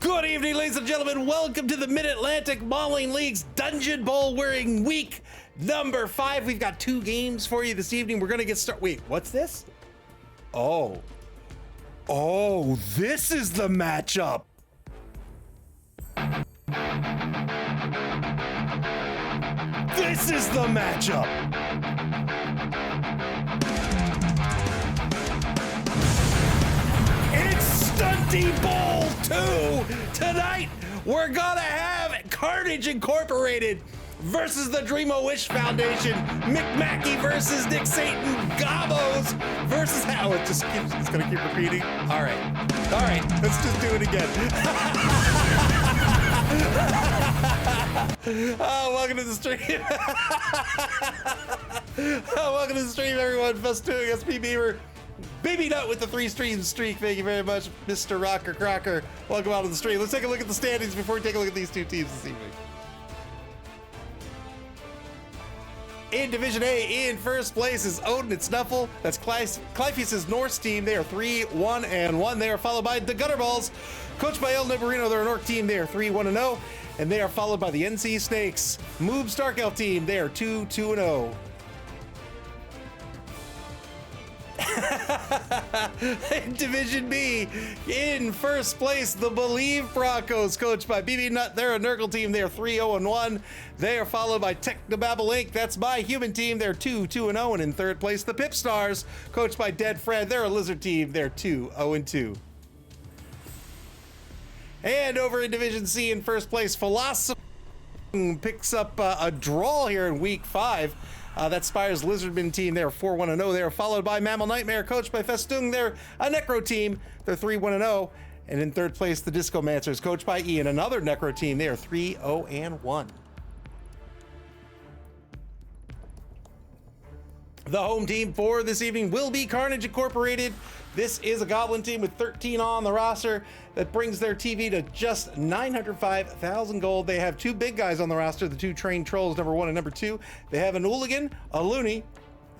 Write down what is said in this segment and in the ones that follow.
Good evening, ladies and gentlemen. Welcome to the Mid-Atlantic Mauling League's Dungeon Bowl. We're in week number 5. We've got 2 games for you this evening. We're going to get started. Wait, what's this? Oh, this is the matchup. This is the matchup. It's Stunty Bowl 2. Tonight, we're gonna have Carnage Incorporated versus the Dream-O-Wish Foundation. McMackey versus Nick Satan. Gabos versus it's gonna keep repeating. All right, let's just do it again. Welcome to the stream. Welcome to the stream, everyone. Festoon, SP Beaver. Baby Nut with the 3 streams streak. Thank you very much, Mr. Rocker Crocker. Welcome out to the stream. Let's take a look at the standings before we take a look at these 2 teams this evening. In Division A, in first place is Odin and Snuffle. That's Clypheus' Norse team. They are 3-1-1. They are followed by the Gutterballs, coached by El Noborino. They're a Nork team. They are 3-1-0. And they are followed by the NC Snakes, Moob Starkel team. They are 2-2-0. In Division B, in first place, the Believe Broncos, coached by BB Nut. They're a Nurgle team. They are 3-0-1. They are followed by Technobabble Inc. That's my human team. They're 2-2-0. And in third place, the Pip Stars, coached by Dead Fred. They're a lizard team. They're 2-0-2. And over in Division C, in first place, Philosophy picks up a draw here in week 5. That's Spire's Lizardman team. They're 4-1-0. They are followed by Mammal Nightmare, coached by Festoon. They're a Necro team. They're 3-1-0. And in third place, the Disco Mancers, coached by Ian, another Necro team. They are 3-0-1. The home team for this evening will be Carnage Incorporated. This is a Goblin team with 13 on the roster. That brings their TV to just 905,000 gold. They have 2 big guys on the roster, the 2 trained trolls, number 1 and number 2. They have an Ooligan, a Looney,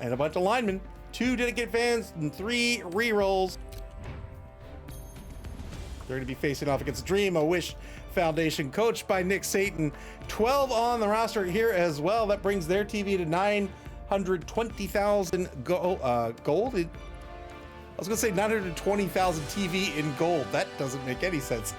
and a bunch of linemen, 2 dedicated fans, and 3 rerolls. They're going to be facing off against Dream-O-Wish Foundation, coached by Nick Satan. 12 on the roster here as well. That brings their TV to 920,000 gold. I was gonna say 920,000 TV in gold. That doesn't make any sense.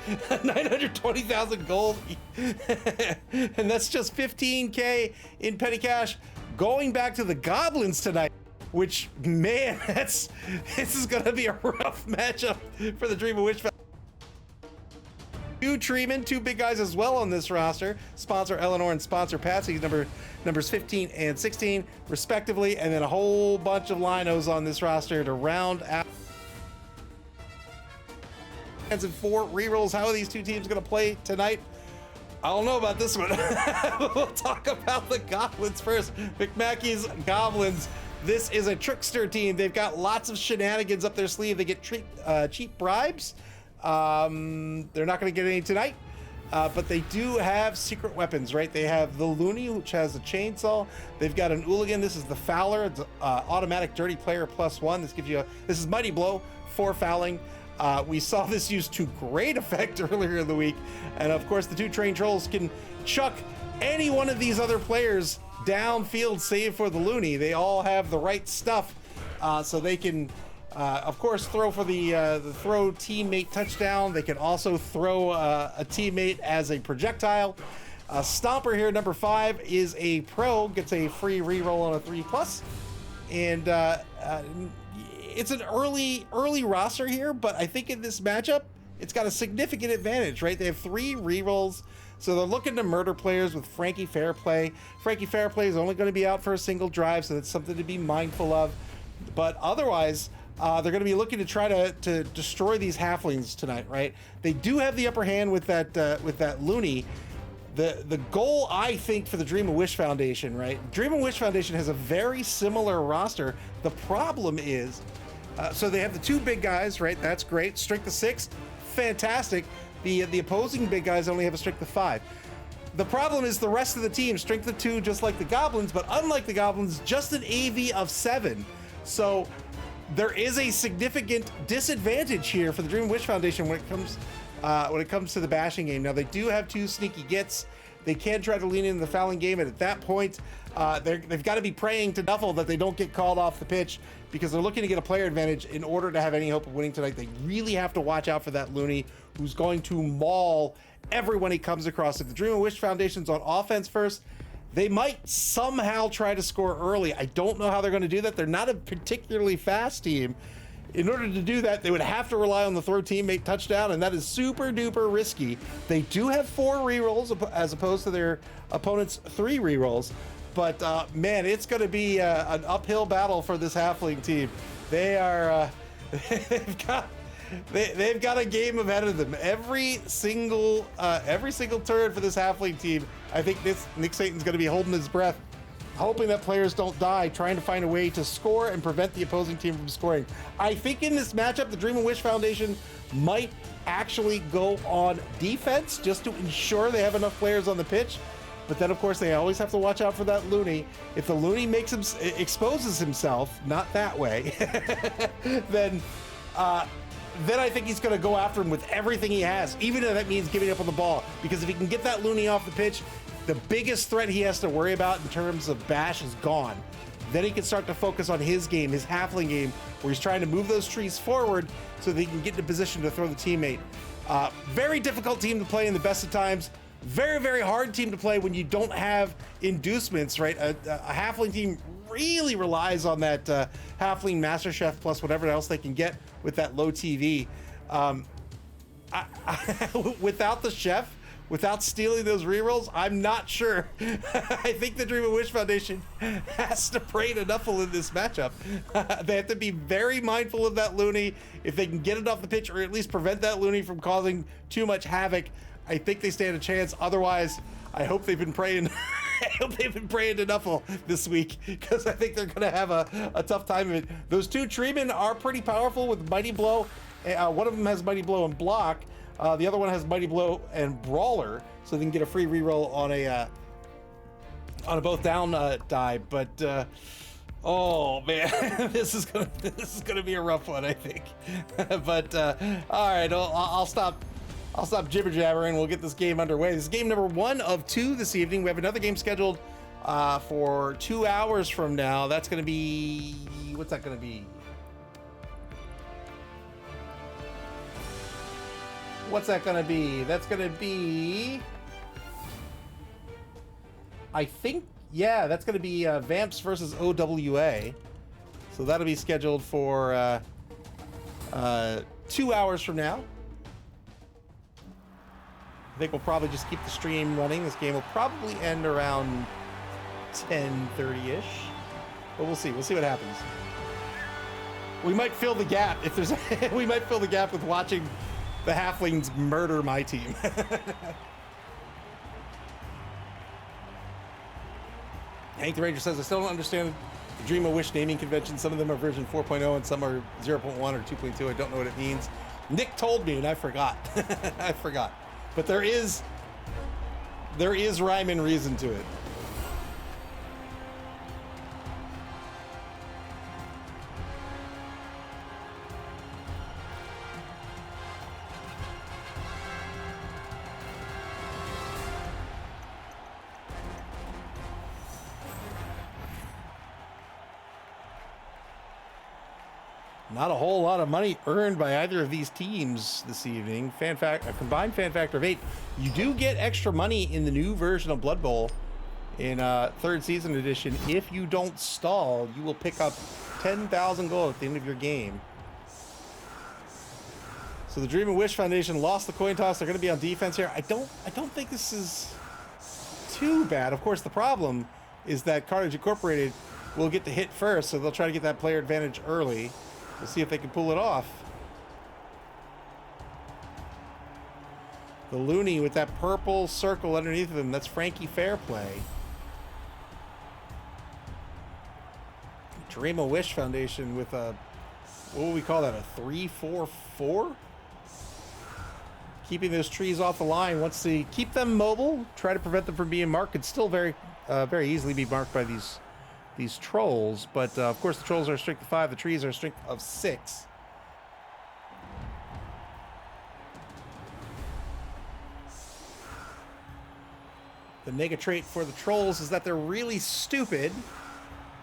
920,000 gold. And that's just 15K in petty cash. Going back to the Goblins tonight, which, man, this is gonna be a rough matchup for the Dream-O-Wish. 2 treemen, 2 big guys as well on this roster. Sponsor Eleanor and sponsor Patsy, numbers 15 and 16 respectively, and then a whole bunch of linos on this roster to round out. And 4 rerolls. How are these 2 teams going to play tonight? I don't know about this one. We'll talk about the Goblins first. McMackey's Goblins. This is a trickster team. They've got lots of shenanigans up their sleeve. They get cheap bribes. They're not going to get any tonight, but they do have secret weapons, right? They have the Looney, which has a chainsaw. They've got an Ooligan. This is the Fowler. It's automatic dirty player +1. This is Mighty Blow for fouling. We saw this used to great effect earlier in the week. And of course, the 2 trained trolls can chuck any one of these other players downfield, save for the Looney. They all have the right stuff, so they can of course, throw for the throw teammate touchdown. They can also throw a teammate as a projectile. Stomper here, number 5, is a pro, gets a free reroll on a 3+. And it's an early roster here, but I think in this matchup, it's got a significant advantage, right? They have 3 rerolls, so they're looking to murder players with Frankie Fairplay. Frankie Fairplay is only going to be out for a single drive, so that's something to be mindful of. But otherwise, they're going to be looking to try to destroy these halflings tonight, right? They do have the upper hand with that Looney. The goal, I think, for the Dream-O-Wish Foundation, right? Dream-O-Wish Foundation has a very similar roster. The problem is, so they have the 2 big guys, right? That's great. Strength of 6, fantastic. The opposing big guys only have a strength of 5. The problem is the rest of the team, strength of 2, just like the Goblins, but unlike the Goblins, just an AV of 7. So there is a significant disadvantage here for the Dream-O-Wish Foundation when it comes when it comes to the bashing game. Now, they do have 2 sneaky gets. They can try to lean into the fouling game, and at that point, they've got to be praying to Duffel that they don't get called off the pitch, because they're looking to get a player advantage in order to have any hope of winning tonight. They really have to watch out for that Looney, who's going to maul everyone he comes across. If the Dream of Wish Foundation's on offense first, they might somehow try to score early. I don't know how they're going to do that. They're not a particularly fast team. In order to do that, they would have to rely on the throw teammate touchdown, and that is super duper risky. They do have 4 rerolls as opposed to their opponent's 3 rerolls, but man, it's going to be an uphill battle for this Halfling team. They are they've got a game ahead of them. Every single turn for this Halfling team, I think Nick Satan's going to be holding his breath, hoping that players don't die, trying to find a way to score and prevent the opposing team from scoring. I think in this matchup, the Dream and Wish Foundation might actually go on defense just to ensure they have enough players on the pitch. But then, of course, they always have to watch out for that Looney. If the Looney exposes himself, not that way, then I think he's going to go after him with everything he has, even if that means giving up on the ball. Because if he can get that Looney off the pitch, the biggest threat he has to worry about in terms of bash is gone. Then he can start to focus on his game, his Halfling game, where he's trying to move those trees forward so that he can get into position to throw the teammate. Very difficult team to play in the best of times. Very, very hard team to play when you don't have inducements, right? A Halfling team really relies on that Halfling Master Chef plus whatever else they can get with that low TV. Without the chef, without stealing those rerolls, I'm not sure. I think the Dream of Wish Foundation has to pray to Nuffle in this matchup. They have to be very mindful of that Looney. If they can get it off the pitch, or at least prevent that Looney from causing too much havoc, I think they stand a chance. Otherwise, I hope they've been praying. I hope they've been praying to Nuffle this week, because I think they're going to have a tough time of it. Those 2 treemen are pretty powerful with Mighty Blow. One of them has Mighty Blow and Block. The other one has Mighty Blow and Brawler, so they can get a free reroll on a both down die. But oh man, this is gonna be a rough one, I think. But all right, I'll stop jibber jabbering. We'll get this game underway. This is game number 1 of 2 this evening. We have another game scheduled for 2 hours from now. That's gonna be, what's that gonna be? What's that gonna be? That's gonna be, I think, yeah, that's gonna be Vamps versus OWA. So that'll be scheduled for 2 hours from now. I think we'll probably just keep the stream running. This game will probably end around 10:30-ish, but we'll see. We'll see what happens. We might fill the gap if there's. We might fill the gap with watching the Halflings murder my team. Hank the Ranger says, I still don't understand the Dream of Wish naming convention. Some of them are version 4.0 and some are 0.1 or 2.2. I don't know what it means. Nick told me and I forgot. I forgot. But there is rhyme and reason to it. Not a whole lot of money earned by either of these teams this evening. A combined fan factor of 8. You do get extra money in the new version of Blood Bowl in 3rd season edition. If you don't stall, you will pick up 10,000 gold at the end of your game. So the Dream and Wish Foundation lost the coin toss. They're going to be on defense here. I don't think this is too bad. Of course, the problem is that Carnage Incorporated will get to hit first, so they'll try to get that player advantage early. We'll see if they can pull it off. The Looney with that purple circle underneath of him, that's Frankie Fairplay. Dream of Wish Foundation with a, what would we call that, a 3-4-4? Keeping those trees off the line. Wants to keep them mobile, try to prevent them from being marked. Could still very easily be marked by these trolls, but of course the trolls are a strength of 5, the trees are a strength of 6. The nega trait for the trolls is that they're really stupid.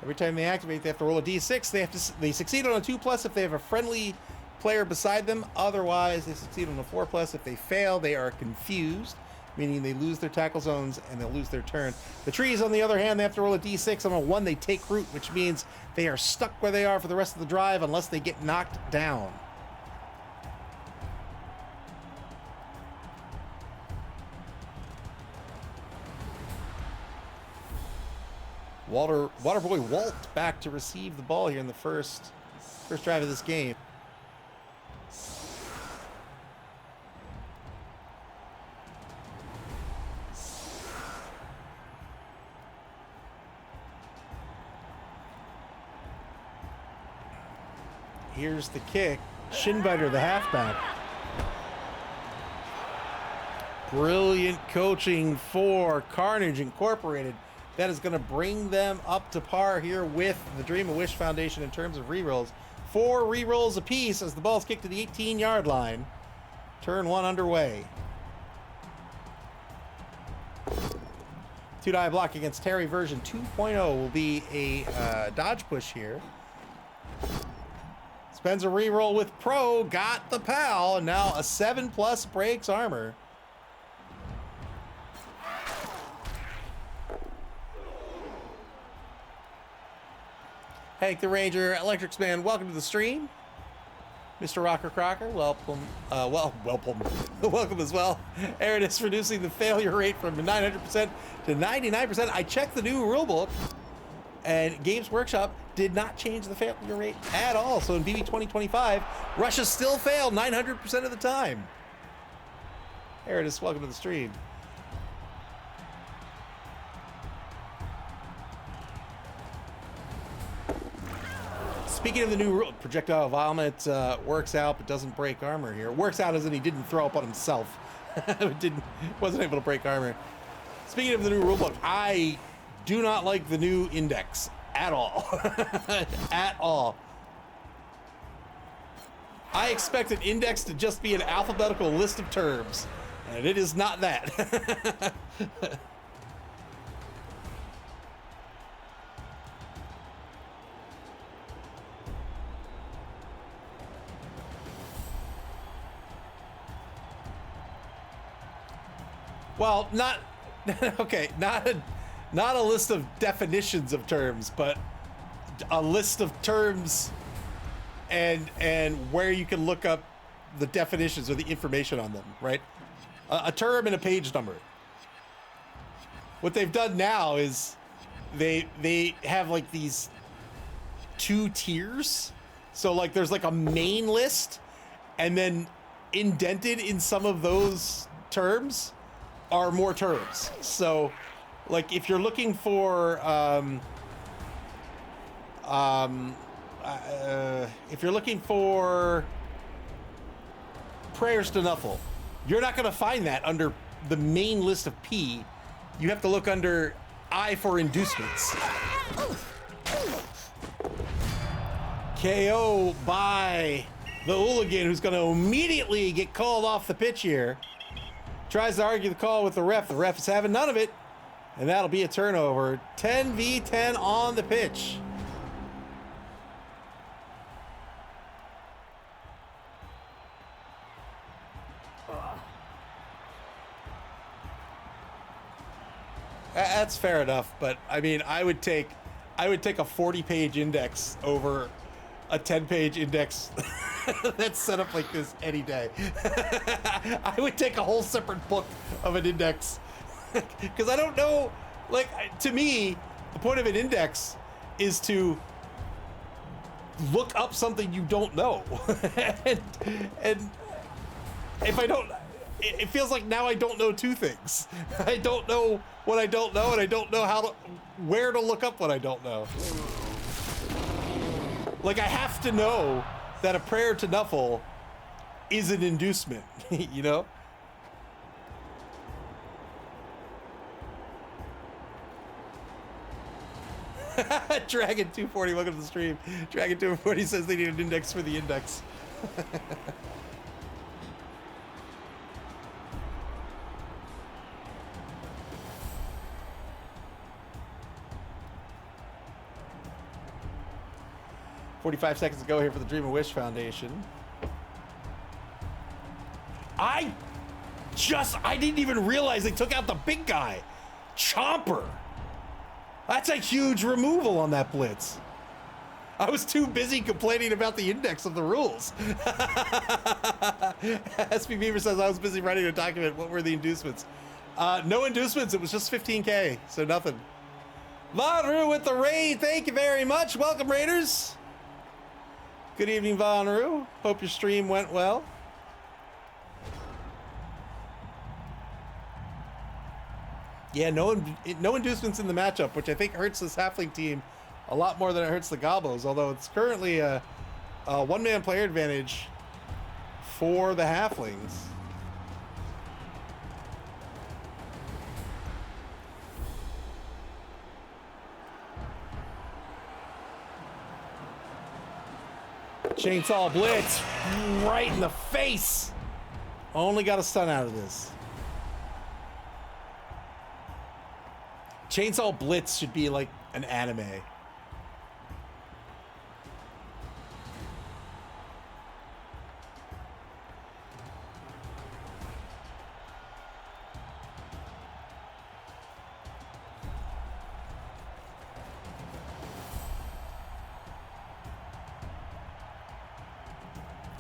Every time they activate, they have to roll a d6. They succeed on a 2+ if they have a friendly player beside them. Otherwise, they succeed on a 4+. If they fail, they are confused, meaning they lose their tackle zones and they'll lose their turn. The trees, on the other hand, they have to roll a d6. On a 1, they take root, which means they are stuck where they are for the rest of the drive unless they get knocked down. Waterboy Walt back to receive the ball here in the first drive of this game. Here's the kick. Shinbiter, the halfback. Brilliant coaching for Carnage Incorporated. That is going to bring them up to par here with the Dream of Wish Foundation in terms of rerolls. 4 rerolls apiece as the ball's kicked to the 18-yard line. Turn 1 underway. 2-die block against Terry version 2.0 will be a dodge push here. Spends a reroll with Pro, got the pal, and now a 7+ breaks armor. Hank the Ranger, Electrics Man, welcome to the stream. Mr. Rocker Crocker, welcome. Welcome as well. Aaron is reducing the failure rate from 900% to 99%. I checked the new rulebook, and Games Workshop did not change the failure rate at all. So in BB 2025, Russia still failed 900% of the time. Aaron is welcome to the stream. Speaking of the new rule, projectile vomit works out but doesn't break armor here. Works out as in he didn't throw up on himself. Wasn't able to break armor. Speaking of the new rulebook, I do not like the new index at all. At all. I expect an index to just be an alphabetical list of terms, and it is not that. Well, not okay, not a list of definitions of terms, but a list of terms and where you can look up the definitions or the information on them, right? A term and a page number. What they've done now is they have like these 2 tiers. So like there's like a main list, and then indented in some of those terms are more terms. So like if you're looking for prayers to Nuffle, you're not going to find that under the main list of P. You have to look under I for inducements. KO by the hooligan, who's going to immediately get called off the pitch here. Tries to argue the call with the ref. The ref is having none of it, and that'll be a turnover. 10v10 on the pitch. That's fair enough, but I mean, I would take a 40-page index over a 10-page index that's set up like this any day. I would take a whole separate book of an index because I don't know, like, to me, the point of an index is to look up something you don't know. and if I don't, it feels like now I don't know 2 things. I don't know what I don't know, and I don't know where to look up what I don't know. Like, I have to know that a prayer to Nuffle is an inducement, you know? Dragon 240, welcome to the stream. Dragon 240 says they need an index for the index. 45 seconds to go here for the Dream of Wish Foundation. I didn't even realize they took out the big guy. Chomper. That's a huge removal on that blitz. I was too busy complaining about the index of the rules. SP Beaver says, I was busy writing a document. What were the inducements? No inducements. It was just 15K, so nothing. Von Roo with the raid. Thank you very much. Welcome, Raiders. Good evening, Von Roo. Hope your stream went well. Yeah, no inducements in the matchup, which I think hurts this halfling team a lot more than it hurts the Gobos, although it's currently a one-man player advantage for the halflings. Chainsaw Blitz right in the face. Only got a stun out of this. Chainsaw Blitz should be like an anime.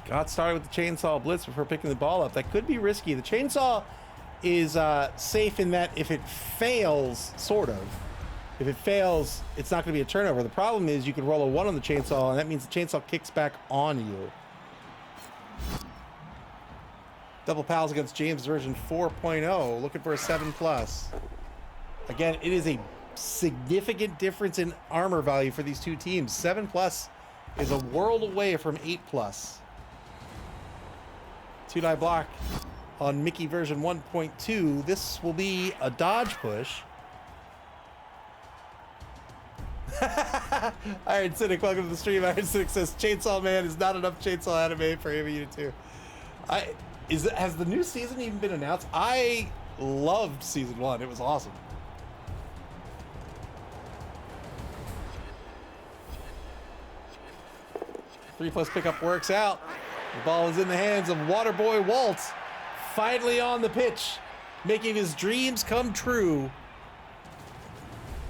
Got started with the Chainsaw Blitz before picking the ball up. That could be risky. The Chainsaw is safe in that if it fails, sort of. If it fails, it's not going to be a turnover. The problem is you can roll a 1 on the Chainsaw, and that means the Chainsaw kicks back on you. Double Pals against James version 4.0. Looking for a 7+. Again, it is a significant difference in armor value for these two teams. 7+ is a world away from 8+. 2-die block on Mickey version 1.2. This will be a dodge push. Iron Cynic, welcome to the stream. Iron Cynic says Chainsaw Man is not enough chainsaw anime for AMU 2. Has the new season even been announced? I loved season 1. It was awesome. Three plus pickup works out. The ball is in the hands of Waterboy Walt. Finally on the pitch, making his dreams come true.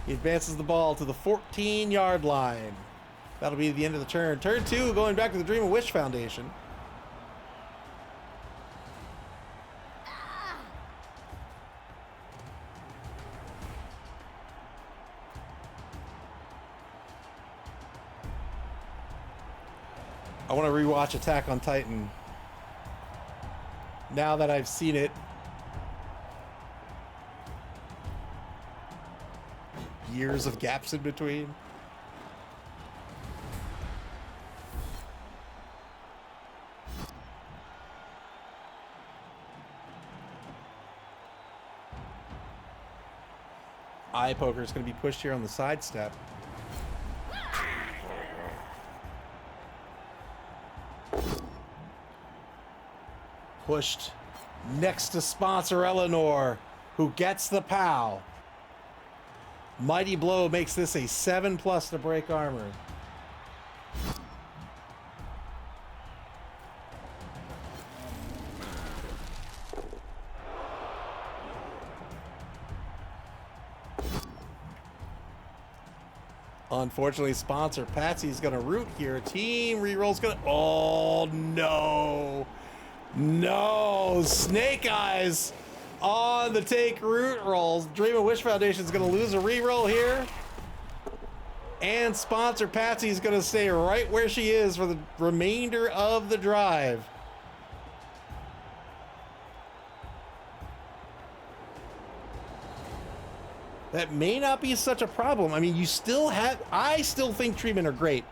He advances the ball to the 14-yard line. That'll be the end of the turn. Turn 2, going back to the Dream of Wish Foundation. I want to rewatch Attack on Titan. Now that I've seen it years of gaps in between. Eye poker is going to be pushed here on the sidestep. Pushed next to sponsor Eleanor, who gets the POW. Mighty Blow makes this a 7+ to break armor. Unfortunately, sponsor Patsy's gonna root here. Team reroll's gonna. Oh no! No! Snake Eyes on the take root rolls. Dream of Wish Foundation is gonna lose a reroll here. And sponsor Patsy is gonna stay right where she is for the remainder of the drive. That may not be such a problem. I mean, you still have, I still think treatment are great.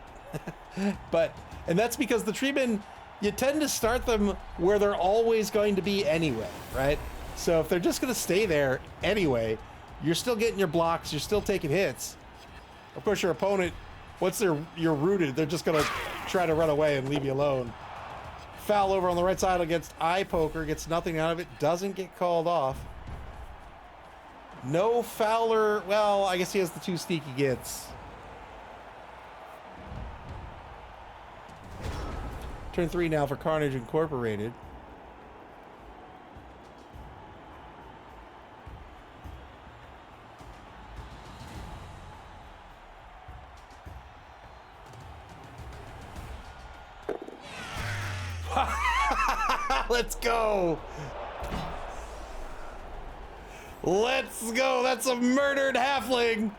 And that's because the treatment, you tend to start them where they're always going to be anyway, right? So if they're just gonna stay there anyway, you're still getting your blocks, you're still taking hits. Of course, your opponent, once you're rooted, they're just gonna try to run away and leave you alone. Foul over on the right side against Eye Poker, gets nothing out of it, doesn't get called off. No Fowler, well, I guess he has the 2 sneaky gets. Turn 3 now for Carnage Incorporated. Let's go. Let's go. That's a murdered halfling.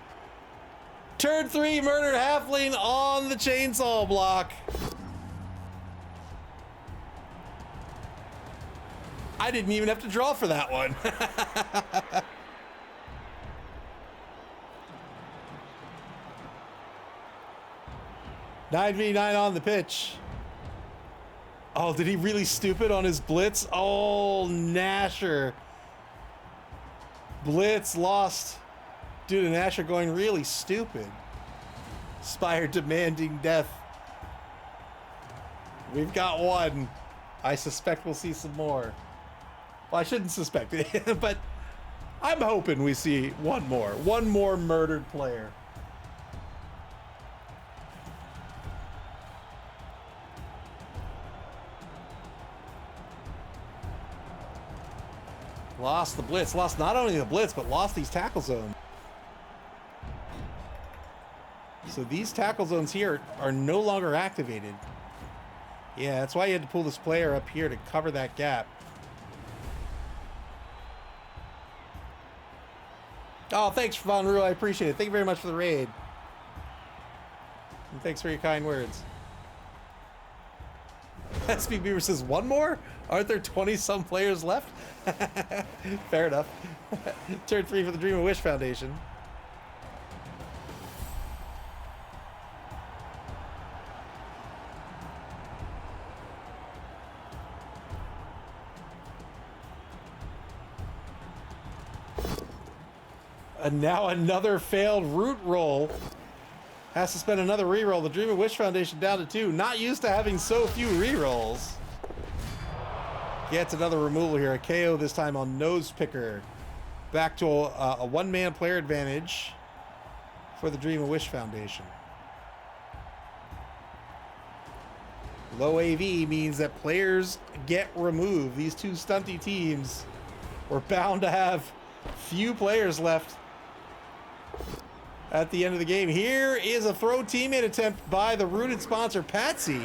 Turn 3 murdered halfling on the chainsaw block. I didn't even have to draw for that one. 9v9 on the pitch. Oh, did he really stupid on his blitz? Oh, Nasher. Blitz lost due to Nasher going really stupid. Spire demanding death. We've got one. I suspect we'll see some more. Well, I shouldn't suspect it, but I'm hoping we see one more. One more murdered player. Lost the blitz. Lost not only the blitz, but lost these tackle zones. So these tackle zones here are no longer activated. Yeah, that's why you had to pull this player up here to cover that gap. Oh, thanks, Von Rue. I appreciate it. Thank you very much for the raid. And thanks for your kind words. SP Beaver says, one more? Aren't there 20-some players left? Fair enough. Turn 3 for the Dream of Wish Foundation. And now another failed root roll. Has to spend another reroll. The Dream of Wish Foundation down to 2. Not used to having so few rerolls. Gets another removal here. A KO this time on Nose Picker. Back to a one-man player advantage for the Dream of Wish Foundation. Low AV means that players get removed. These two stunty teams were bound to have few players left at the end of the game. Here is a throw teammate attempt by the rooted sponsor, Patsy.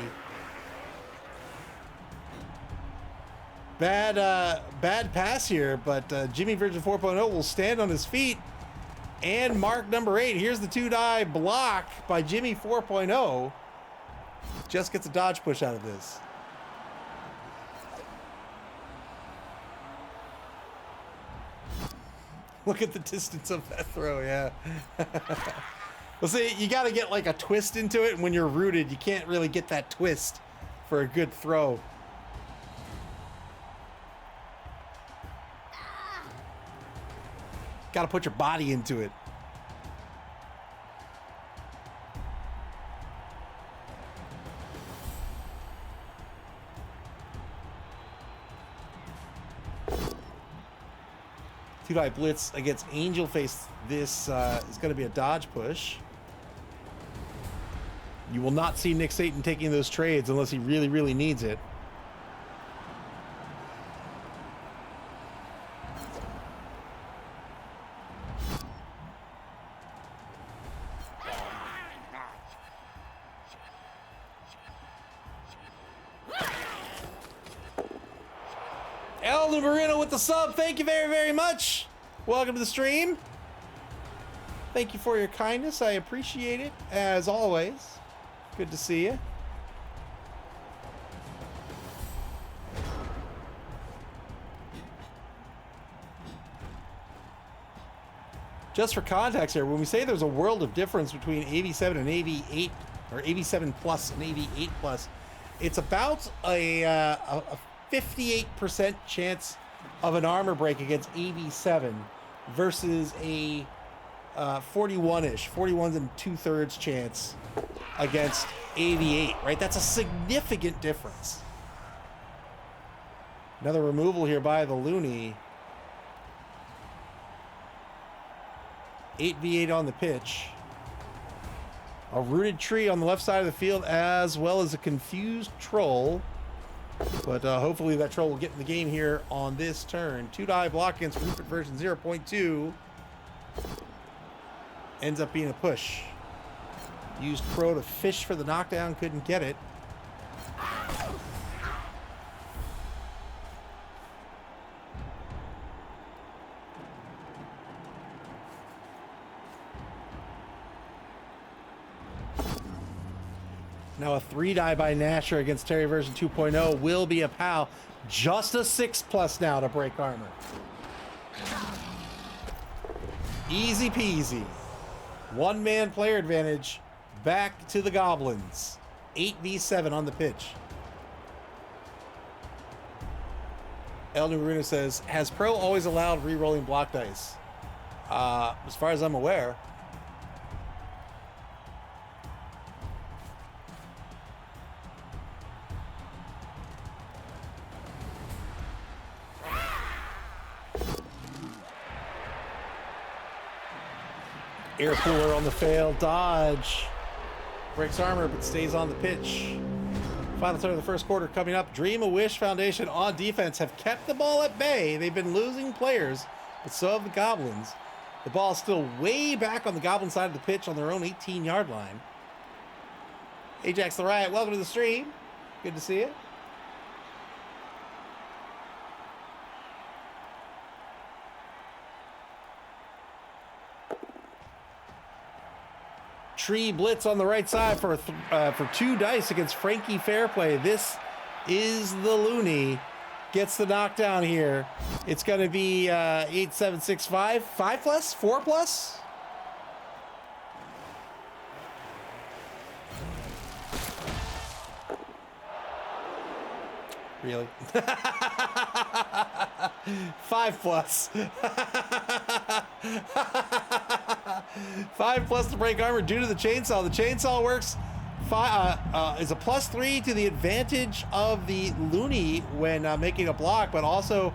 Bad pass here, but Jimmy Virgin 4.0 will stand on his feet and mark number 8. Here's the 2-die block by Jimmy 4.0. Just gets a dodge push out of this. Look at the distance of that throw, yeah. Well, see, you got to get like a twist into it, and when you're rooted, you can't really get that twist for a good throw. Got to put your body into it. Two-die blitz against Angel Face. This is going to be a dodge push. You will not see Nick Satan taking those trades unless he really, really needs it. El Numerino with the sub. Thank you very, very much. Welcome to the stream. Thank you for your kindness. I appreciate it, as always. Good to see you. Just for context here, when we say there's a world of difference between AV7 and AV8, or AV7 Plus and AV8 Plus, it's about a 58% chance of an armor break against AV7 versus a 41-ish, 41 and 2/3 chance against AV8, right? That's a significant difference. Another removal here by the Looney. 8v8 on the pitch. A rooted tree on the left side of the field, as well as a confused troll. But hopefully that troll will get in the game here on this turn. 2-die block against Rupert version 0.2. Ends up being a push. Used Crow to fish for the knockdown, couldn't get it. Now a 3-die by Nasher against Terry version 2.0 will be a POW. Just a 6+ now to break armor. Easy peasy. One-man player advantage back to the Goblins. 8v7 on the pitch. El Nuruno says, has Pro always allowed re-rolling block dice? As far as I'm aware. Air cooler on the fail, dodge. Breaks armor, but stays on the pitch. Final third of the first quarter coming up. Dream a Wish Foundation on defense have kept the ball at bay. They've been losing players, but so have the Goblins. The ball is still way back on the Goblin side of the pitch on their own 18-yard line. Ajax the Riot, welcome to the stream. Good to see you. Tree blitz on the right side for 2 dice against Frankie Fairplay. This is the Looney. Gets the knockdown here. It's going to be 8, 7, 6, 5. 5+? 4+? Really? 5+. 5+ to break armor due to the chainsaw. The chainsaw works is a +3 to the advantage of the Looney when making a block, but also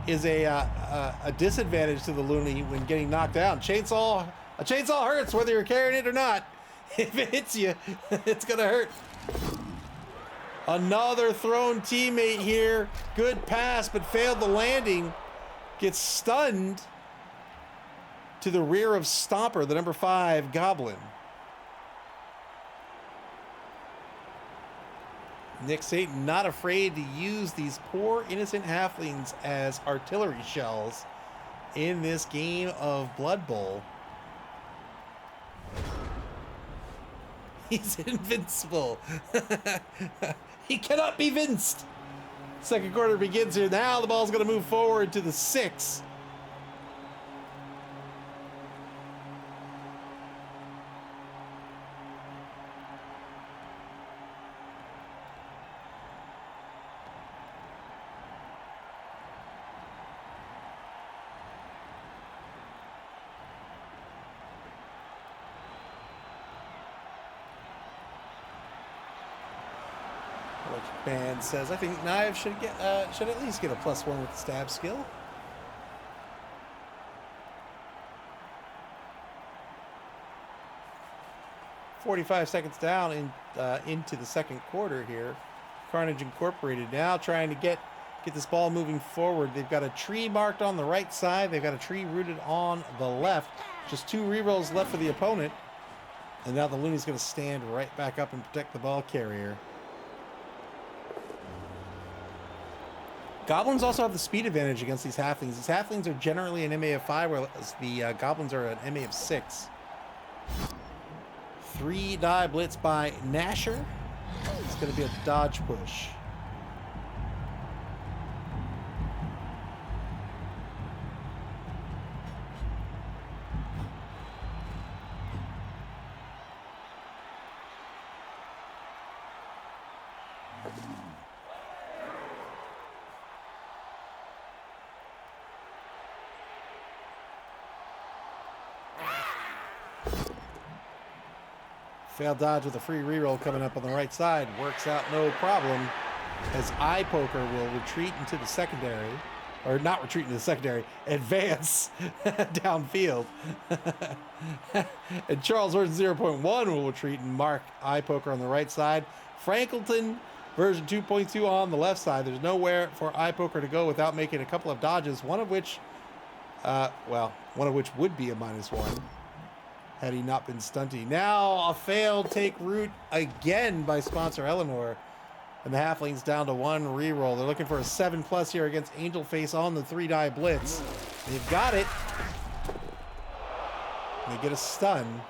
is a disadvantage to the Looney when getting knocked down. A chainsaw hurts whether you're carrying it or not. If it hits you, it's gonna hurt. Another thrown teammate here. Good pass, but failed the landing. Gets stunned to the rear of Stomper, the number 5 Goblin. Nick Satan not afraid to use these poor innocent halflings as artillery shells in this game of Blood Bowl. He's invincible. He cannot be vinced. Second quarter begins here. Now the ball's going to move forward to the 6. Band says, I think Knives should at least get a +1 with the stab skill. .45 seconds down into the second quarter here. Carnage Incorporated now trying to get this ball moving forward. They've got a tree marked on the right side. They've got a tree rooted on the left. Just 2 rerolls left for the opponent. And now the Looney's going to stand right back up and protect the ball carrier. Goblins also have the speed advantage against these halflings. These halflings are generally an MA of 5, whereas the Goblins are an MA of 6. 3-die blitz by Nasher. It's going to be a dodge push. Failed dodge with a free reroll coming up on the right side. Works out no problem as Eye Poker will retreat into the secondary. or not retreat into the secondary, advance downfield. And Charles version 0.1 will retreat and mark eye poker on the right side. Frankleton version 2.2 on the left side. There's nowhere for eye poker to go without making a couple of dodges, one of which would be a -1 had he not been stunty. Now a failed take root again by sponsor Eleanor. And the halflings down to 1 reroll. They're looking for a 7+ here against Angel Face on the 3-die blitz. They've got it. They get a stun.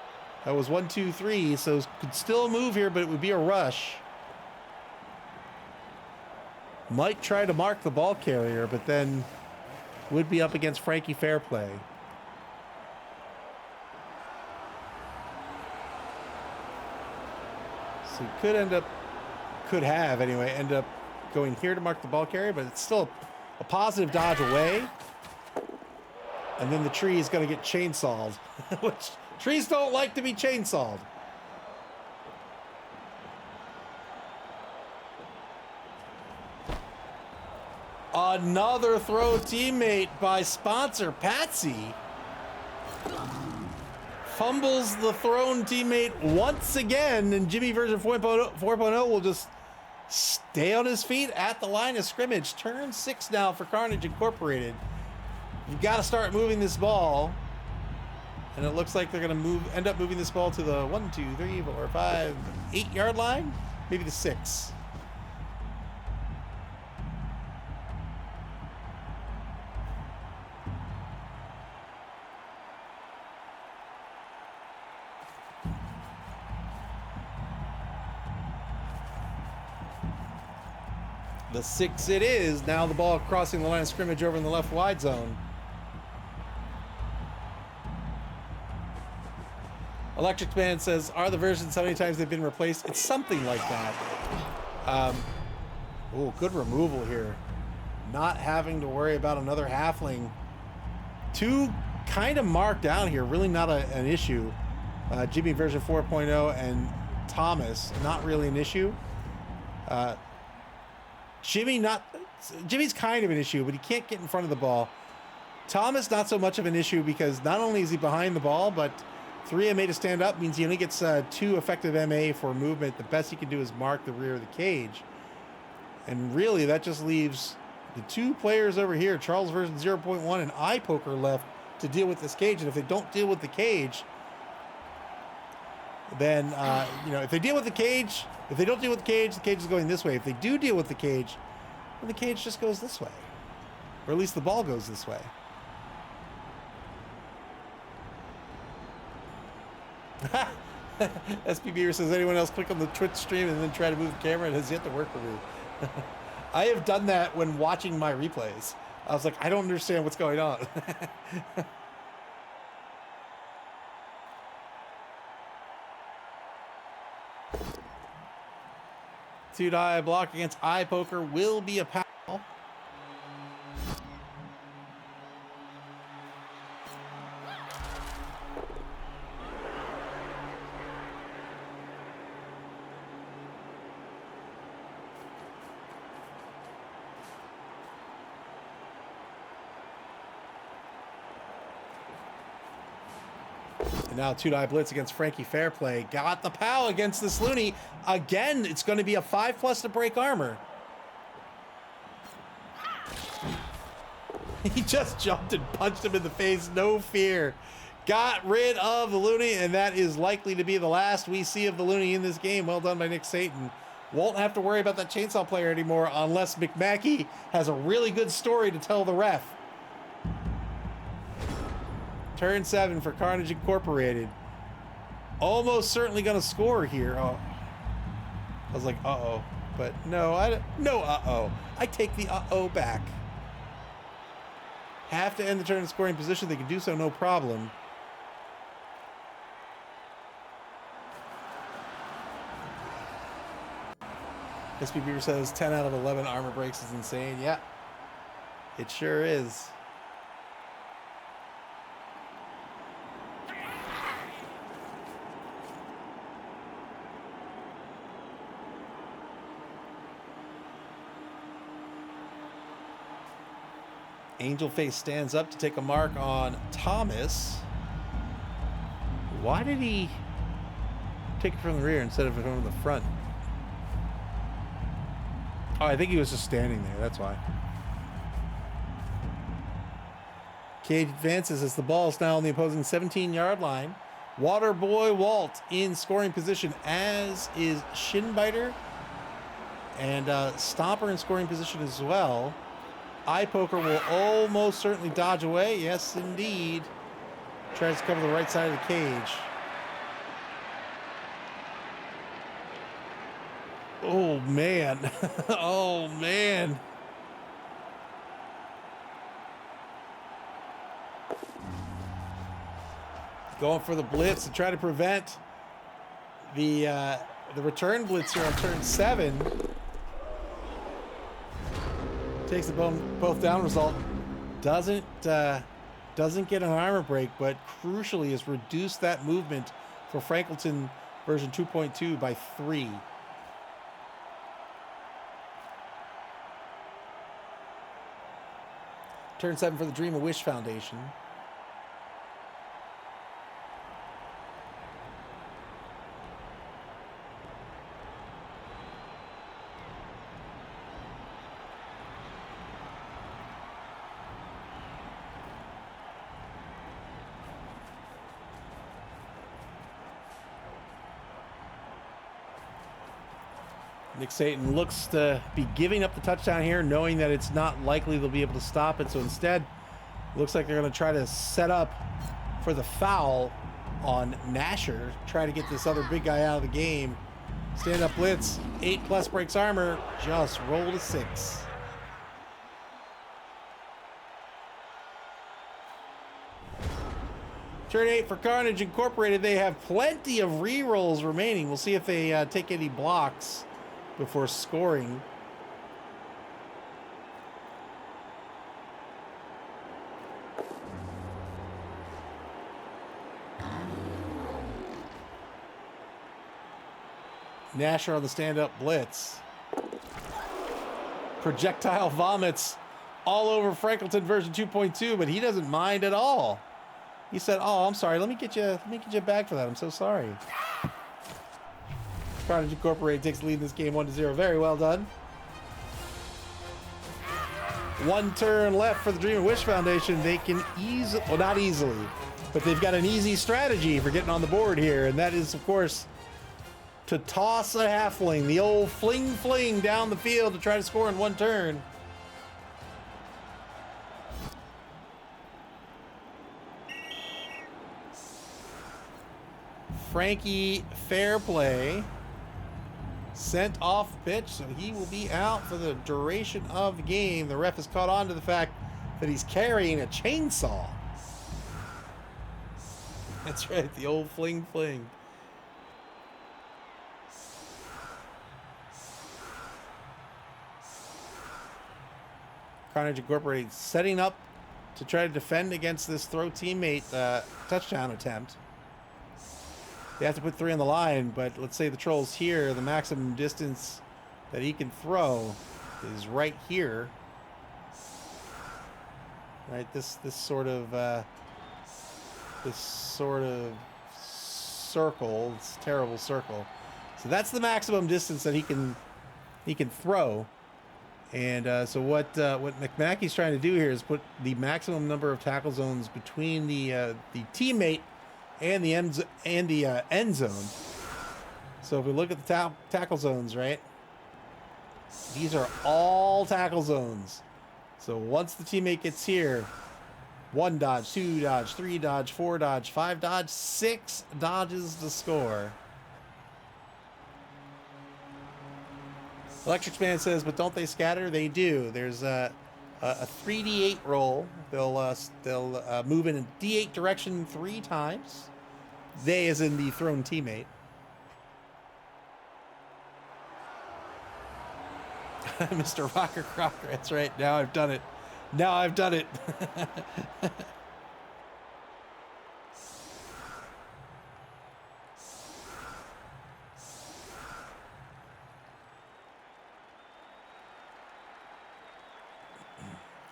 That was 1, 2, 3, so could still move here, but it would be a rush. Might try to mark the ball carrier, but then would be up against Frankie Fairplay. So he could end up going here to mark the ball carrier, but it's still a positive dodge away. And then the tree is going to get chainsawed, which trees don't like to be chainsawed. Another throw teammate by sponsor Patsy. Fumbles the thrown teammate once again, and Jimmy version 4.0 will just stay on his feet at the line of scrimmage. Turn 6 now for Carnage Incorporated. You've got to start moving this ball. And it looks like they're going to end up moving this ball to the 1, 2, 3, 4, 5, 8-yard line. Maybe the 6. The 6 it is. Now the ball crossing the line of scrimmage over in the left wide zone. Electric Man says, are the versions how many times they've been replaced? It's something like that. Oh, good removal here. Not having to worry about another halfling. 2 kind of marked down here. Really not an issue. Jimmy version 4.0 and Thomas, not really an issue. Jimmy's kind of an issue, but he can't get in front of the ball. Thomas, not so much of an issue because not only is he behind the ball, but 3 MA to stand up means he only gets 2 effective MA for movement. The best he can do is mark the rear of the cage. And really, that just leaves the 2 players over here, Charles version 0.1 and eye poker, left to deal with this cage. And if they don't deal with the cage, then, if they deal with the cage, if they don't deal with the cage is going this way. If they do deal with the cage, then the cage just goes this way. Or at least the ball goes this way. SP Beaver says, anyone else click on the Twitch stream and then try to move the camera? It has yet to work for me. I have done that when watching my replays. I was like, I don't understand what's going on. 2-die block against eye poker will be a foul. And now 2-die blitz against Frankie Fairplay. Got the POW against this loony. Again, it's going to be a 5+ to break armor. He just jumped and punched him in the face. No fear. Got rid of the loony, and that is likely to be the last we see of the loony in this game. Well done by Nick Satan. Won't have to worry about that chainsaw player anymore unless McMackey has a really good story to tell the ref. Turn 7 for Carnage Incorporated. Almost certainly going to score here. Oh, I was like, uh-oh. But no, no uh-oh. I take the uh-oh back. Have to end the turn in scoring position. They can do so, no problem. SP Beaver says 10 out of 11 armor breaks is insane. Yeah, it sure is. Angelface stands up to take a mark on Thomas. Why did he take it from the rear instead of from the front? Oh, I think he was just standing there. That's why. Cage advances as the ball is now on the opposing 17-yard line. Waterboy Walt in scoring position, as is Shinbiter. And Stomper in scoring position as well. Eye Poker will almost certainly dodge away. Yes, indeed. Tries to cover the right side of the cage. Oh, man. Oh, man. Going for the blitz to try to prevent the return blitz here on turn 7. Takes the both down result. Doesn't get an armor break, but crucially has reduced that movement for Frankleton version 2.2 by 3. Turn 7 for the Dream of Wish Foundation. Nick Satan looks to be giving up the touchdown here, knowing that it's not likely they'll be able to stop it. So instead, looks like they're going to try to set up for the foul on Nasher, try to get this other big guy out of the game. Stand up blitz, 8+ breaks armor, just rolled a 6. Turn 8 for Carnage Incorporated. They have plenty of re-rolls remaining. We'll see if they take any blocks before scoring. Nasher on the stand-up blitz. Projectile vomits all over Frankleton version 2.2, but he doesn't mind at all. He said, "Oh, I'm sorry. Let me get you a bag for that. I'm so sorry." Carnage Incorporated takes the lead in this game 1-0. Very well done. One turn left for the Dream of Wish Foundation. They can easily, well, not easily, but they've got an easy strategy for getting on the board here, and that is, of course, to toss a halfling, the old fling down the field to try to score in one turn. Frankie Fairplay sent off pitch, so he will be out for the duration of the game. The ref has caught on to the fact that he's carrying a chainsaw. That's right, the old fling. Carnage Incorporated setting up to try to defend against this throw teammate touchdown attempt. They have to put 3 on the line, but let's say the Troll's here. The maximum distance that he can throw is right here. Right, this sort of circle. It's a terrible circle. So that's the maximum distance that he can throw. And so what McMackey's trying to do here is put the maximum number of tackle zones between the teammate and the end zone. So if we look at the tackle zones, right? These are all tackle zones. So once the teammate gets here, 1 dodge, 2 dodge, 3 dodge, 4 dodge, 5 dodge, 6 dodges to score. Electric Man says, but don't they scatter? They do. There's a 3d8 roll. They'll move in a d8 direction 3 times. They as in the thrown teammate. Mr. Rocker Crocker, that's right. Now I've done it.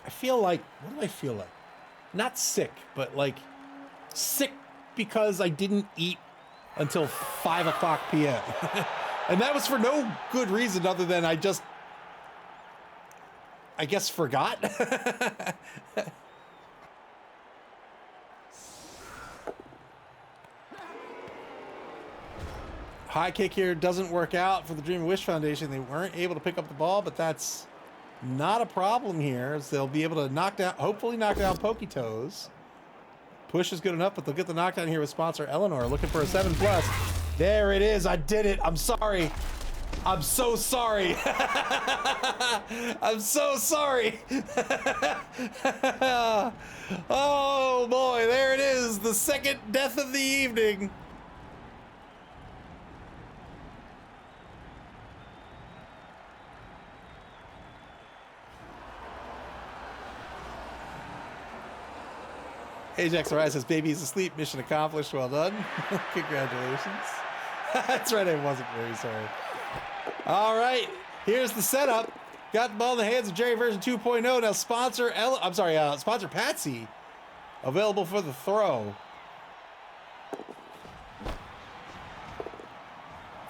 I feel like, what do I feel like? Not sick, but like sick because I didn't eat until 5 o'clock p.m. And that was for no good reason other than I guess, forgot. High kick here doesn't work out for the Dream Wish Foundation. They weren't able to pick up the ball, but that's not a problem here, as they'll be able to knock down, hopefully knock down Poketoes. Push is good enough, but they'll get the knockdown here with sponsor Eleanor, looking for a 7+. There it is. I did it. I'm sorry. I'm so sorry. I'm so sorry. Oh boy, there it is. The second death of the evening. Ajax Arise says, baby's asleep. Mission accomplished. Well done. Congratulations. That's right. I wasn't very sorry. All right. Here's the setup. Got the ball in the hands of Jerry version 2.0. Now sponsor sponsor Patsy available for the throw.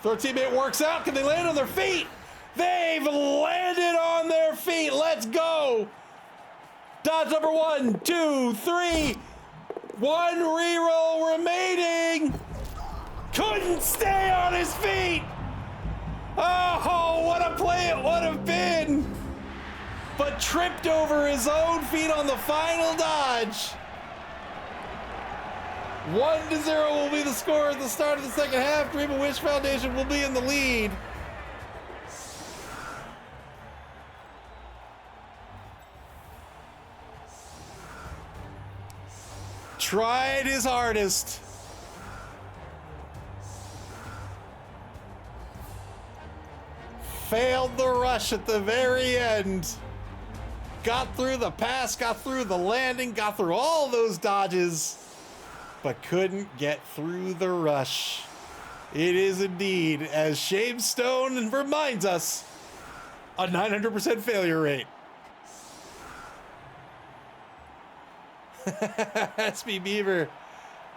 Throw teammate works out. Can they land on their feet? They've landed on their feet. Let's go. Dodge number 1, 2, 3. 1 reroll remaining. Couldn't stay on his feet. Oh, what a play it would have been. But tripped over his own feet on the final dodge. 1-0 will be the score at the start of the second half. Dream of Wish Foundation will be in the lead. Tried his hardest. Failed the rush at the very end. Got through the pass, got through the landing, got through all those dodges, but couldn't get through the rush. It is indeed, as Shamestone reminds us, a 900% failure rate. SB Beaver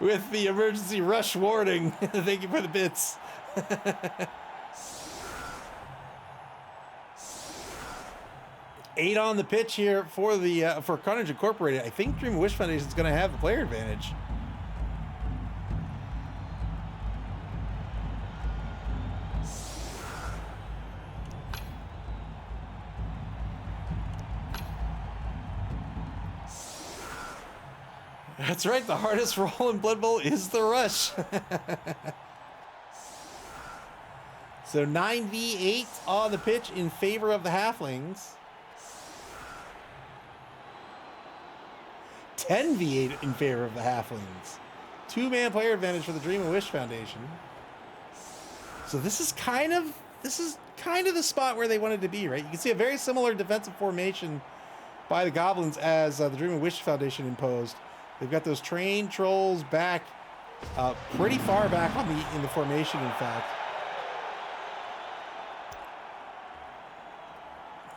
with the emergency rush warning. Thank you for the bits. Eight on the pitch here for the for Carnage Incorporated. I think Dream of Wish Foundation is going to have the player advantage. That's right, the hardest roll in Blood Bowl is the rush. So 9v8 on the pitch in favor of the Halflings. 10v8 in favor of the Halflings. 2-man player advantage for the Dream of Wish Foundation. So this is kind of the spot where they wanted to be, right? You can see a very similar defensive formation by the Goblins as the Dream of Wish Foundation imposed. They've got those trained trolls back, pretty far back in the formation, in fact.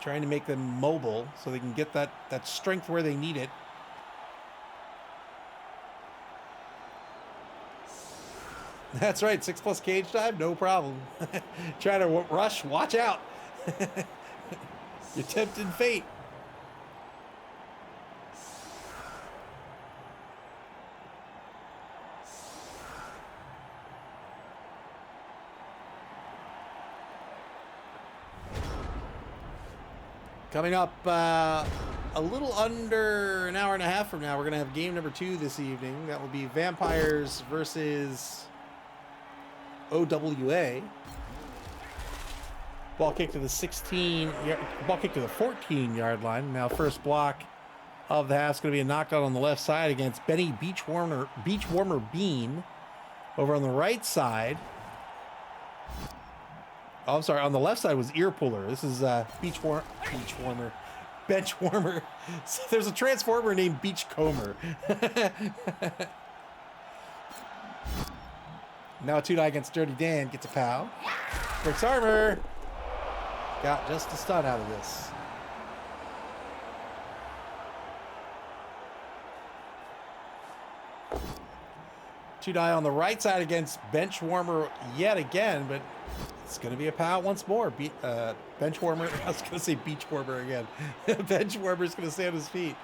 Trying to make them mobile so they can get that strength where they need it. That's right, 6+ cage time, no problem. Try to rush, watch out. You're tempting fate. Coming up a little under an hour and a half from now, we're going to have game number 2 this evening. That will be Vampires versus OWA. Ball kick to the 14-yard line. Now first block of the half is going to be a knockout on the left side against Benny Beachwarmer Bean. Over on the right side. Oh, I'm sorry. On the left side was Ear Puller. This is Bench Warmer. So there's a transformer named Beachcomber. Now 2-die against Dirty Dan gets a POW. Breaks armor. Got just a stun out of this. Two die on the right side against bench warmer yet again, but it's going to be a POW once more. Bench warmer. I was going to say beach warmer again. Bench warmer is going to stay on his feet.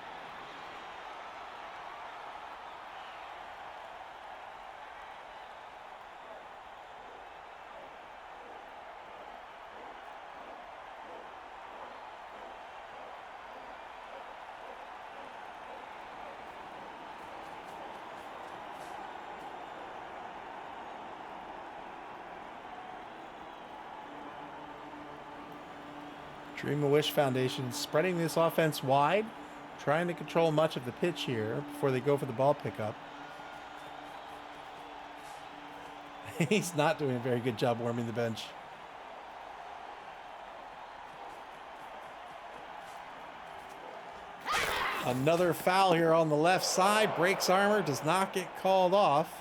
Dream of Wish Foundation spreading this offense wide, trying to control much of the pitch here before they go for the ball pickup. He's not doing a very good job warming the bench. Another foul here on the left side. Breaks armor, does not get called off.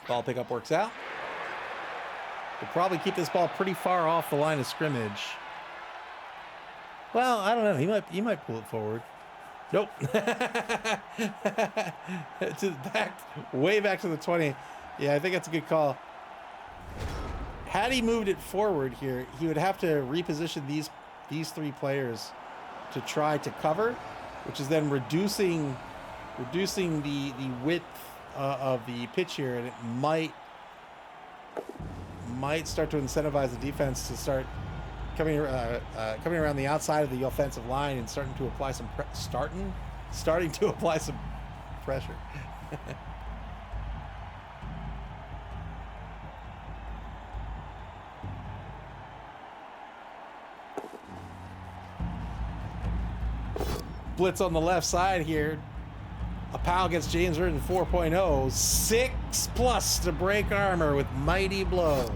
Ball pickup works out. We'll probably keep this ball pretty far off the line of scrimmage. Well, I don't know. He might pull it forward. Nope. Way back to the 20. Yeah, I think that's a good call. Had he moved it forward here, he would have to reposition these three players to try to cover, which is then reducing the width of the pitch here, and it might start to incentivize the defense to start coming around the outside of the offensive line and starting to apply some pressure. Blitz on the left side here. A POW against James Burton 4.0. 6+ to break armor with mighty blow.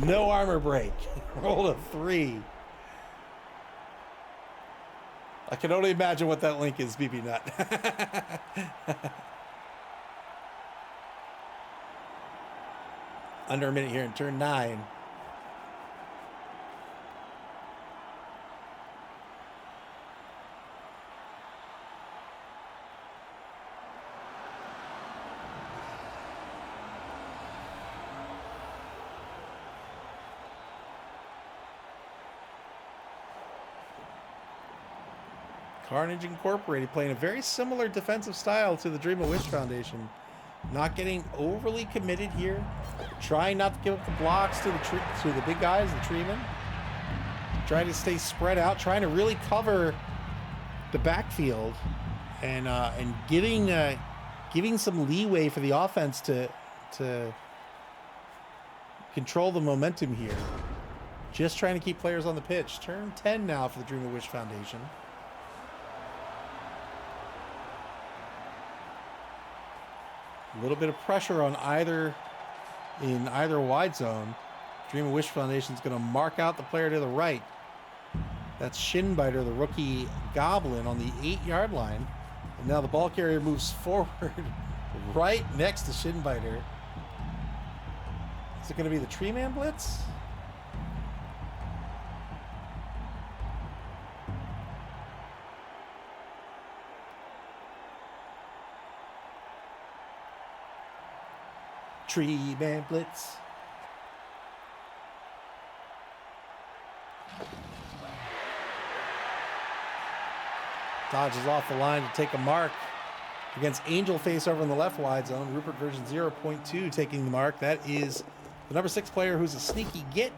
No armor break. Rolled a 3. I can only imagine what that link is, BB Nut. Under a minute here in turn 9. Carnage Incorporated playing a very similar defensive style to the Dream of Wish Foundation. Not getting overly committed here. Trying not to give up the blocks to the big guys, the treemen. Trying to stay spread out. Trying to really cover the backfield. And giving some leeway for the offense to control the momentum here. Just trying to keep players on the pitch. Turn 10 now for the Dream of Wish Foundation. A little bit of pressure on either wide zone. Dream of Wish Foundation is going to mark out the player to the right. That's Shinbiter, the rookie Goblin, on the 8-yard line. And now the ball carrier moves forward right next to Shinbiter. Is it going to be the Tree Man blitz? Tree Man blitz. Dodges off the line to take a mark against Angel Face over in the left wide zone. Rupert version 0.2 taking the mark. That is the number 6 player who's a sneaky get.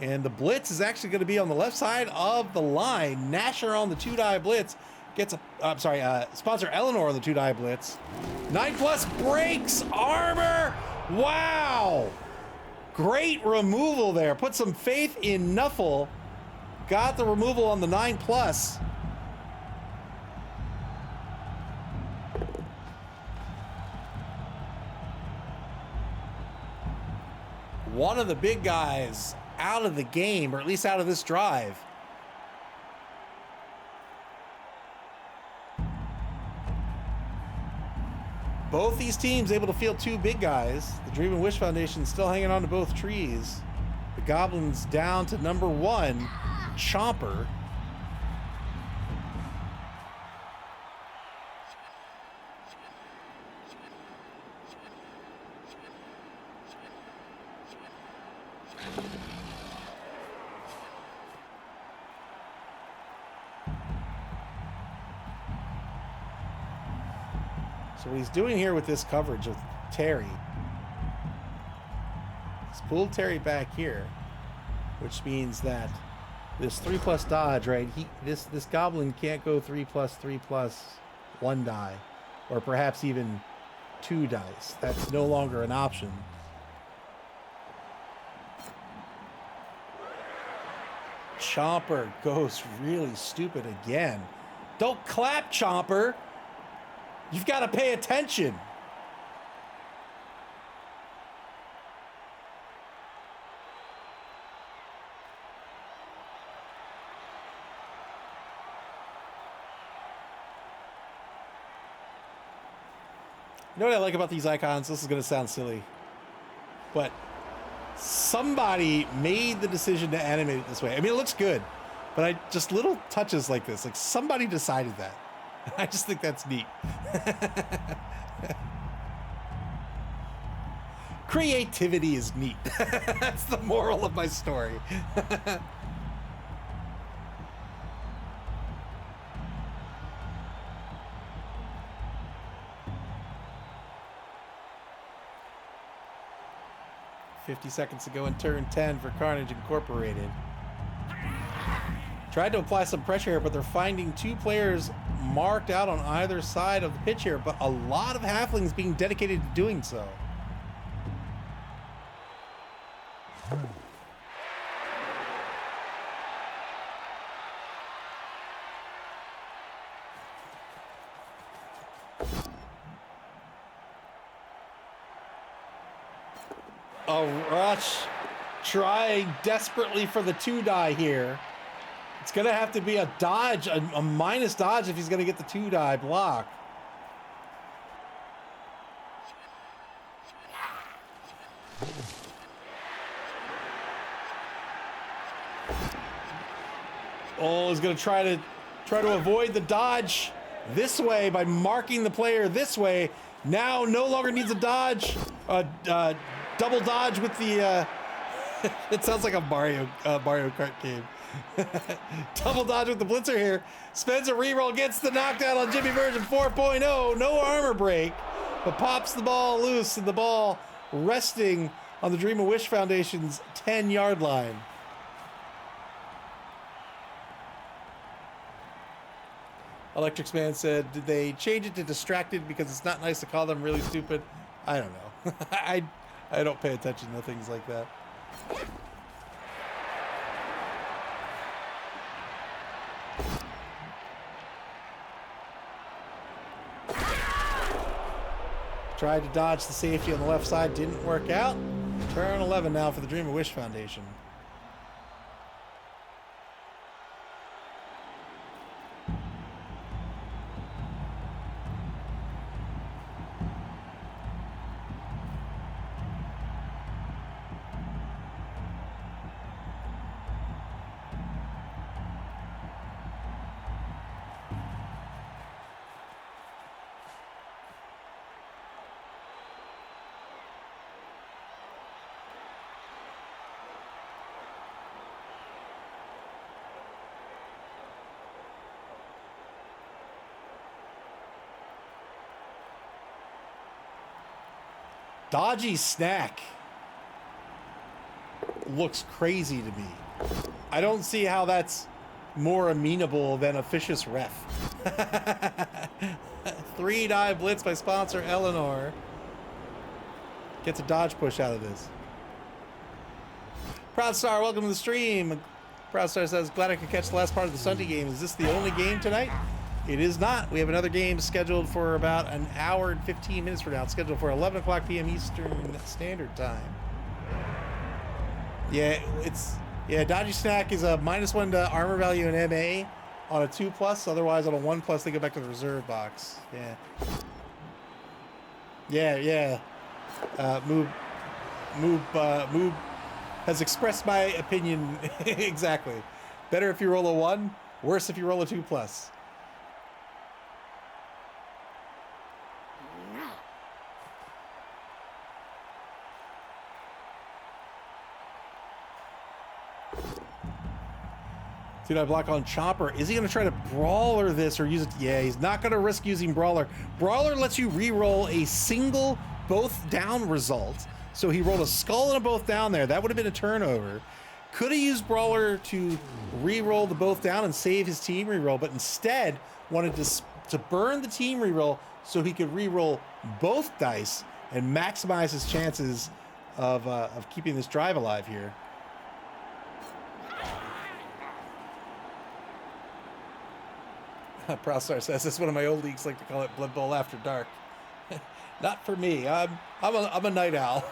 And the blitz is actually going to be on the left side of the line. Nasher on the 2-die blitz gets sponsor Eleanor on the 2-die blitz. 9+ breaks armor. Wow. Great removal there. Put some faith in Nuffle. Got the removal on the 9+. One of the big guys out of the game, or at least out of this drive. Both these teams able to field 2 big guys. The Dream and Wish Foundation still hanging on to both trees. The The goblins down to number 1, Chomper. So what he's doing here with this coverage of Terry, he's pulled Terry back here, which means that this 3+ dodge, right? This goblin can't go 3+3+1 die, or perhaps even 2 dice. That's no longer an option. Chomper goes really stupid again. Don't clap, Chomper. You've got to pay attention. You know what I like about these icons? This is going to sound silly, but somebody made the decision to animate it this way. I mean, it looks good, but just little touches like this, like somebody decided that. I just think that's neat. Creativity is neat. That's the moral of my story. 50 seconds to go in turn 10 for Carnage Incorporated. Tried to apply some pressure here, but they're finding 2 players marked out on either side of the pitch here, but a lot of halflings being dedicated to doing so. A rush trying desperately for the 2 die here. It's going to have to be a dodge, a minus dodge if he's going to get the 2 die block. Oh, he's going to try to avoid the dodge this way by marking the player this way. Now no longer needs a dodge. Double dodge with the it sounds like a Mario Kart game. Double dodge with the blitzer here. Spends a reroll, gets the knockdown on Jimmy version 4.0. No armor break, but pops the ball loose, and the ball resting on the Dream of Wish Foundation's 10-yard line. Electrics Man said, did they change it to distracted because it's not nice to call them really stupid? I don't know. I don't pay attention to things like that. Tried to dodge the safety on the left side, didn't work out. Turn 11 now for the Dream of Wish Foundation. Dodgy Snack looks crazy to me. I don't see how that's more amenable than a Vicious Ref. 3 die blitz by sponsor Eleanor. Gets a dodge push out of this. Proud Star, welcome to the stream. Proud Star says, glad I could catch the last part of the Sunday game. Is this the only game tonight? It is not. We have another game scheduled for about an hour and 15 minutes from now. It's scheduled for 11 o'clock p.m. Eastern Standard Time. Yeah, Dodgy Snack is a -1 to armor value in MA on a 2+. Otherwise, on a 1+, they go back to the reserve box. Yeah. Move has expressed my opinion exactly. Better if you roll a 1, worse if you roll a 2+. Dude, I block on Chopper. Is he going to try to Brawler this or use it? Yeah, he's not going to risk using Brawler. Brawler lets you re-roll a single both down result. So he rolled a skull and a both down there. That would have been a turnover. Could have used Brawler to re-roll the both down and save his team re-roll, but instead wanted to burn the team re-roll so he could re-roll both dice and maximize his chances of keeping this drive alive here. Prostar says, "This is one of my old leagues, like to call it Blood Bowl After Dark." Not for me. I'm a night owl.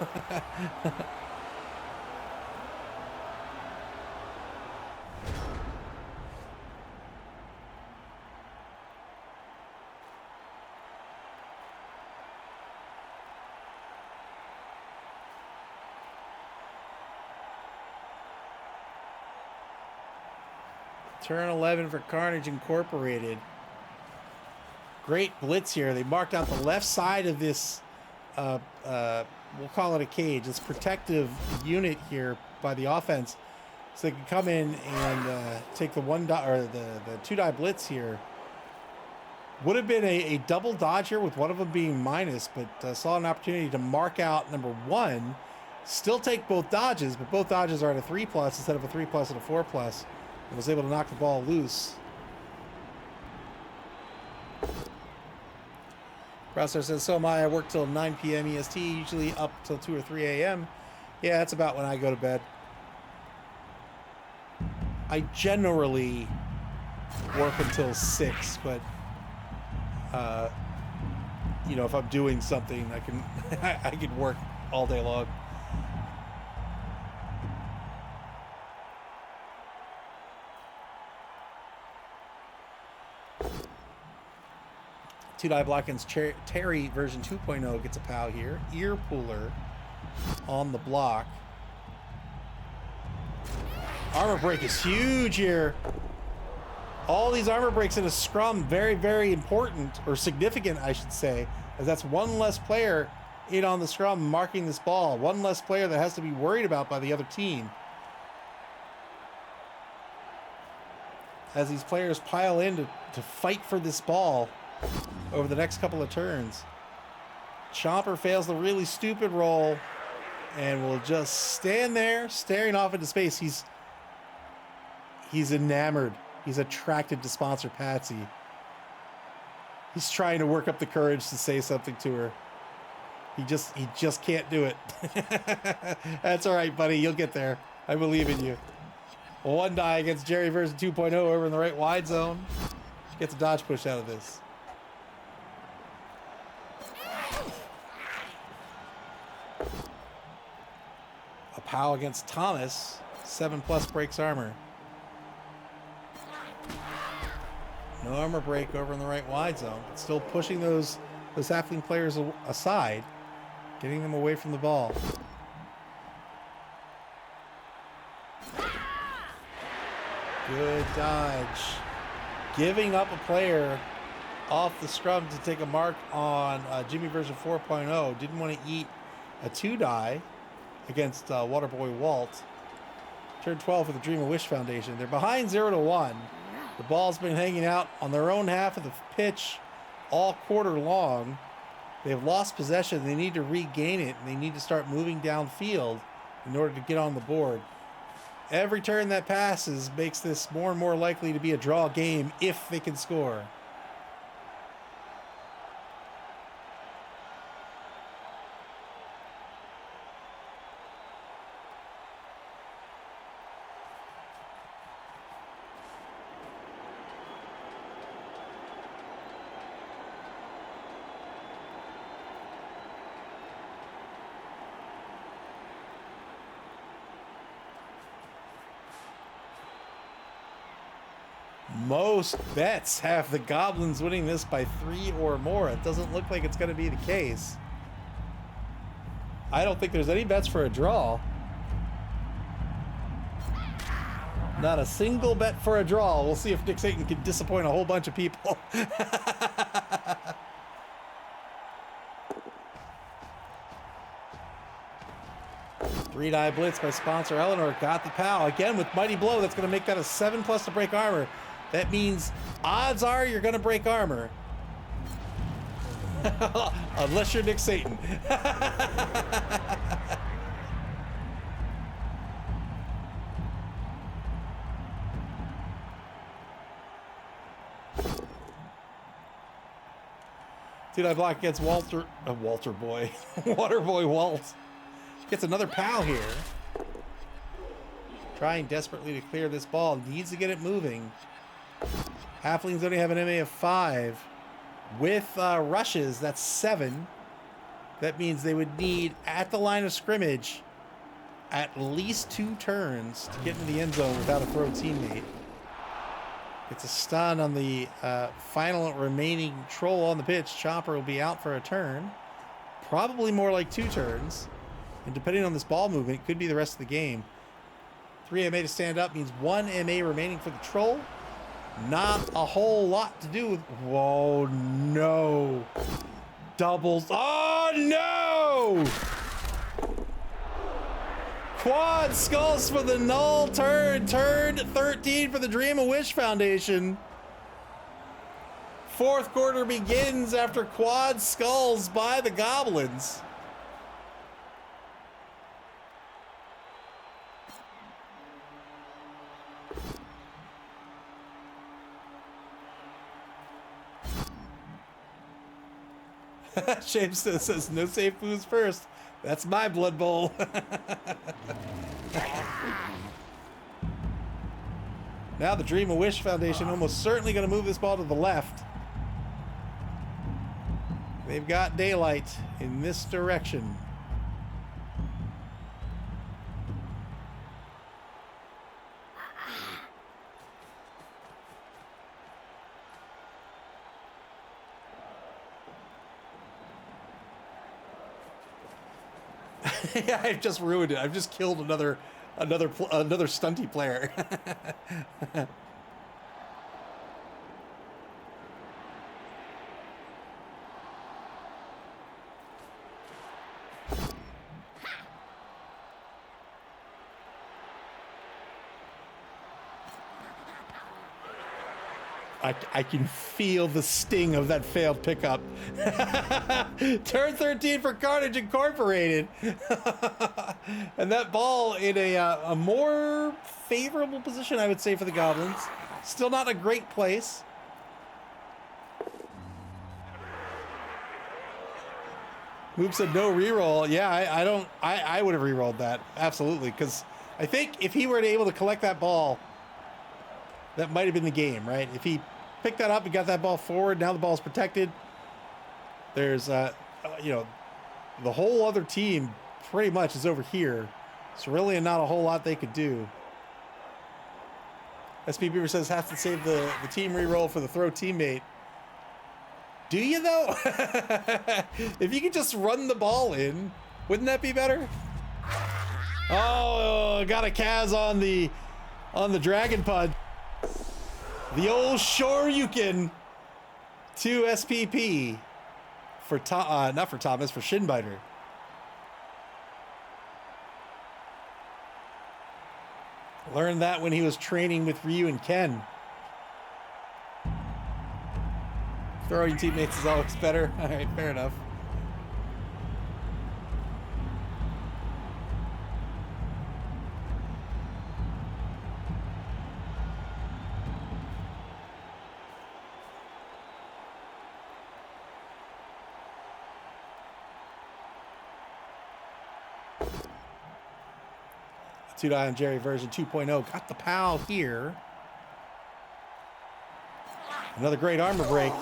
Turn 11 for Carnage Incorporated. Great blitz here. They marked out the left side of this, we'll call it a cage, this protective unit here by the offense. So they can come in and take the 1 die or the 2 die blitz here. Would have been a double dodge here with one of them being minus, but saw an opportunity to mark out number 1. Still take both dodges, but both dodges are at a 3+ instead of a 3+ and a 4+. And was able to knock the ball loose. Prosser says, "So am I. I work till 9 p.m. EST, usually up till 2 or 3 a.m. Yeah, that's about when I go to bed. I generally work until 6, but you know, if I'm doing something, I can I can work all day long." Two die block against Terry version 2.0 gets a POW here. Ear puller on the block. Armor break is huge here. All these armor breaks in a scrum, very, very important, or significant, I should say, as that's one less player in on the scrum marking this ball. One less player that has to be worried about by the other team. As these players pile in to fight for this ball over the next couple of turns. Chomper fails the really stupid roll and will just stand there staring off into space. He's enamored. He's attracted to sponsor Patsy. He's trying to work up the courage to say something to her. He just can't do it. That's all right, buddy. You'll get there. I believe in you. 1 die against Jerry version 2.0 over in the right wide zone. Gets a dodge push out of this. A POW against Thomas. 7+ breaks armor. No armor break over in the right wide zone. But still pushing those halfling players aside. Getting them away from the ball. Good dodge. Giving up a player off the scrum to take a mark on Jimmy version 4.0. Didn't want to eat a 2 die against Waterboy Walt. Turn 12 for the Dream of Wish Foundation. They're behind 0-1. The ball's been hanging out on their own half of the pitch all quarter long. They've lost possession. They need to regain it, and they need to start moving downfield in order to get on the board. Every turn that passes makes this more and more likely to be a draw game if they can score. Most bets have the Goblins winning this by 3 or more. It doesn't look like it's going to be the case. I don't think there's any bets for a draw. Not a single bet for a draw. We'll see if Nick Satan can disappoint a whole bunch of people. Three-die blitz by sponsor Eleanor. Got the POW. Again with Mighty Blow. That's going to make that a 7+ to break armor. That means odds are you're going to break armor. Unless you're Nick Satan. Two-die block against Walter Boy. Water Boy Walt. Gets another POW here. Trying desperately to clear this ball. Needs to get it moving. Halflings only have an MA of 5. With rushes, that's 7. That means they would need, at the line of scrimmage, at least 2 turns to get into the end zone without a throw teammate. It's a stun on the final remaining troll on the pitch. Chopper will be out for a turn. Probably more like 2 turns. And depending on this ball movement, it could be the rest of the game. 3 MA to stand up means 1 MA remaining for the troll. Not a whole lot to do with... Whoa, no. Doubles. Oh, no! Quad skulls for the null turn. Turn 13 for the Dream of Wish Foundation. 4th quarter begins after quad skulls by the Goblins. James says no safe foods first. That's my Blood Bowl. Now the Dream of Wish Foundation almost certainly going to move this ball to the left. They've got daylight in this direction. Yeah, I've just ruined it. I've just killed another stunty player. I can feel the sting of that failed pickup. Turn 13 for Carnage Incorporated. And that ball in a more favorable position, I would say, for the Goblins. Still not a great place. Moop said no reroll. Yeah, I would have rerolled that. Absolutely. Because I think if he were able to collect that ball, that might have been the game, right? If he picked that up and got that ball forward, now the ball's protected. There's, you know, the whole other team pretty much is over here. So really not a whole lot they could do. SP Beaver says has to save the team reroll for the throw teammate. Do you though? If you could just run the ball in, wouldn't that be better? Oh, got a Kaz on the Dragon Punch. The old Shoryuken to SPP for not for Thomas, for Shinbiter. Learned that when he was training with Ryu and Ken. Throwing teammates is always better. All right, fair enough. Two-die on Jerry version 2.0. Got the POW here. Another great armor break.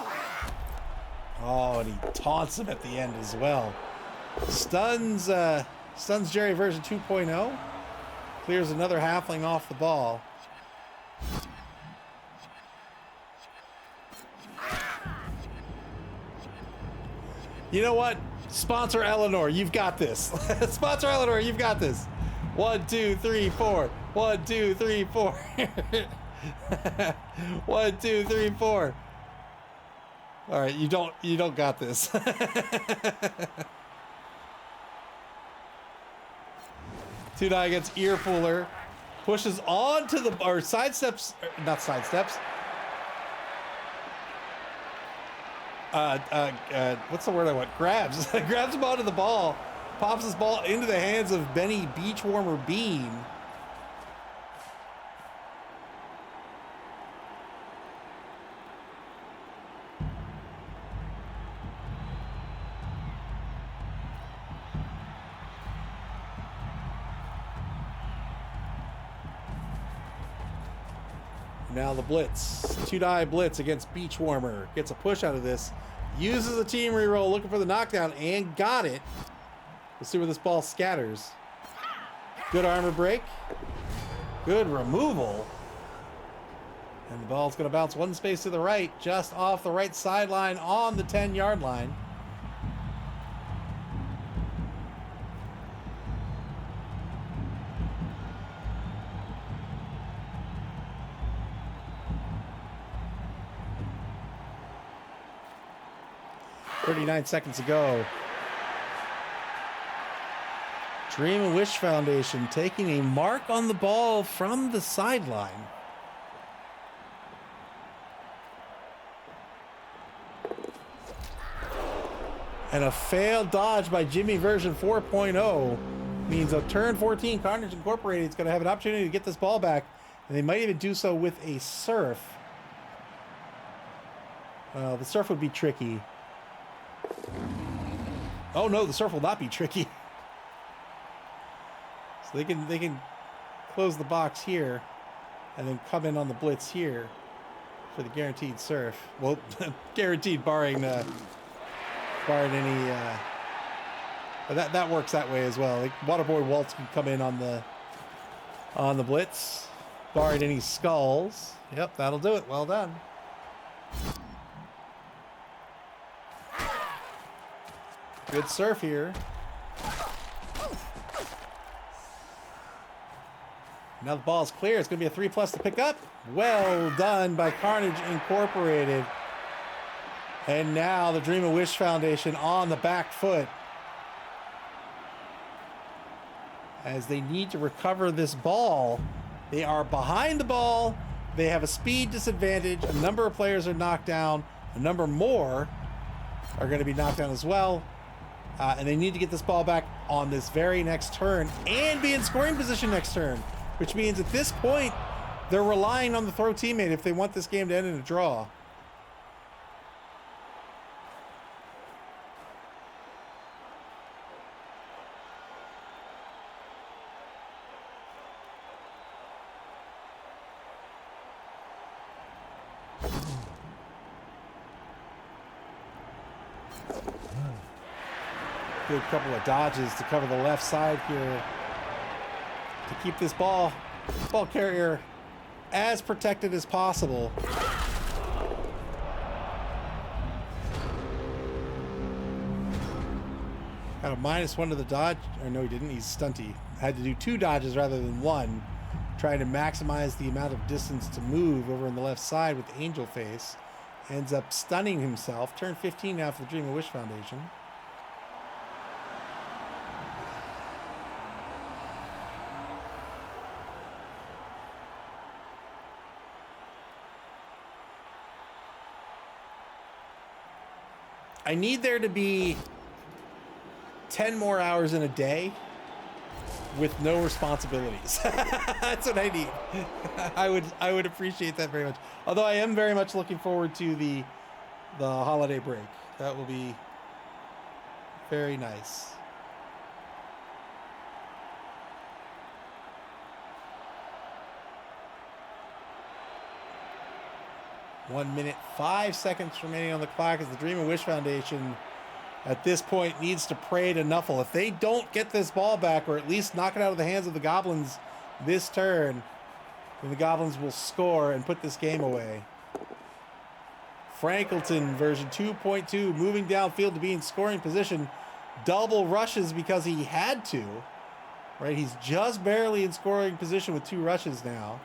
Oh, and he taunts him at the end as well. Stuns Jerry version 2.0. Clears another halfling off the ball. You know what? Sponsor Eleanor, you've got this. Sponsor Eleanor, you've got this. 1, 2, 3, 4. 1, 2, 3, 4. 1, 2, 3, 4. All right, you don't got this. Two die against Earfooler. Pushes on to the, or sidesteps, not sidesteps. What's the word I want? Grabs. Grabs him onto the ball. Pops his ball into the hands of Benny Beachwarmer Bean. Now the blitz. Two-die blitz against Beachwarmer. Gets a push out of this. Uses a team reroll, looking for the knockdown, and got it. Let's see where this ball scatters. Good armor break. Good removal. And the ball's going to bounce one space to the right, just off the right sideline on the 10-yard line. .39 seconds to go. Dream and Wish Foundation taking a mark on the ball from the sideline. And a failed dodge by Jimmy version 4.0 means a turn 14 Carnage Incorporated is going to have an opportunity to get this ball back, and they might even do so with a surf. The surf would be tricky. Oh no, the surf will not be tricky. So they can close the box here and then come in on the blitz here for the guaranteed surf. Well, guaranteed barring any but that works that way as well. Like Waterboy Waltz can come in on the blitz, barring any skulls. Yep, that'll do it. Well done. Good surf here. Now the ball's clear. It's going to be a 3+ to pick up. Well done by Carnage Incorporated. And now the Dream and Wish Foundation on the back foot, as they need to recover this ball. They are behind the ball. They have a speed disadvantage. A number of players are knocked down. A number more are going to be knocked down as well. And they need to get this ball back on this very next turn and be in scoring position next turn, which means at this point, they're relying on the throw teammate if they want this game to end in a draw. Good couple of dodges to cover the left side here to keep this ball carrier as protected as possible. Got a -1 to the dodge. Or no, he didn't. He's stunty. Had to do 2 dodges rather than 1, trying to maximize the amount of distance to move over on the left side with the Angel Face. Ends up stunning himself. Turn 15 now for the Dream and Wish Foundation. I need there to be 10 more hours in a day with no responsibilities. That's what I need. I would appreciate that very much. Although I am very much looking forward to the holiday break. That will be very nice. One minute, 5 seconds remaining on the clock as the Dream and Wish Foundation at this point needs to pray to Nuffle. If they don't get this ball back, or at least knock it out of the hands of the Goblins this turn, then the Goblins will score and put this game away. Frankleton version 2.2 moving downfield to be in scoring position. Double rushes because he had to. Right, he's just barely in scoring position with 2 rushes now.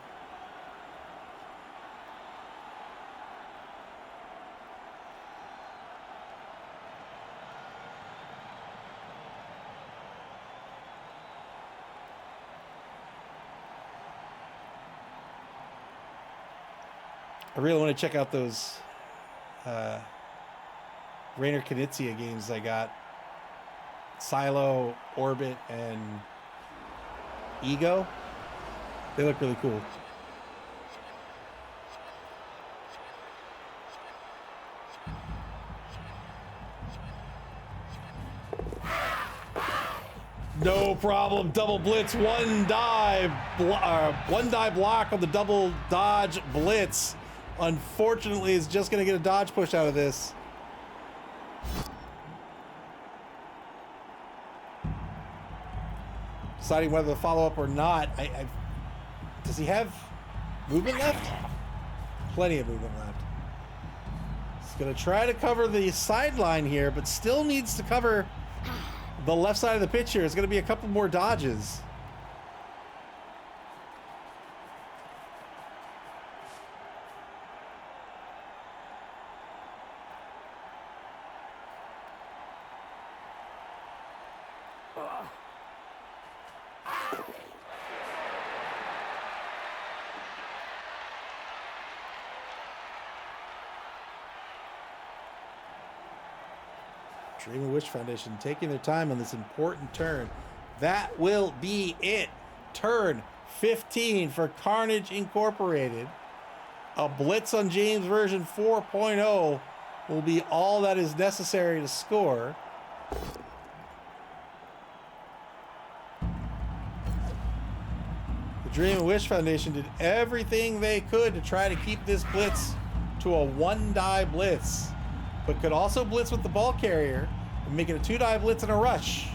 I really want to check out those Rainer Knizia games I got. Silo, Orbit, and Ego. They look really cool. No problem. Double blitz. One dive block on the double dodge blitz. Unfortunately, is just going to get a dodge push out of this. Deciding whether to follow up or not. Does he have movement left? Plenty of movement left. He's going to try to cover the sideline here, but still needs to cover the left side of the pitch here. It's going to be a couple more dodges. Dream and Wish Foundation taking their time on this important turn. That will be it. Turn 15 for Carnage Incorporated. A blitz on James version 4.0 will be all that is necessary to score. The Dream and Wish Foundation did everything they could to try to keep this blitz to a 1-die blitz, but could also blitz with the ball carrier and make it a 2-die blitz and a rush.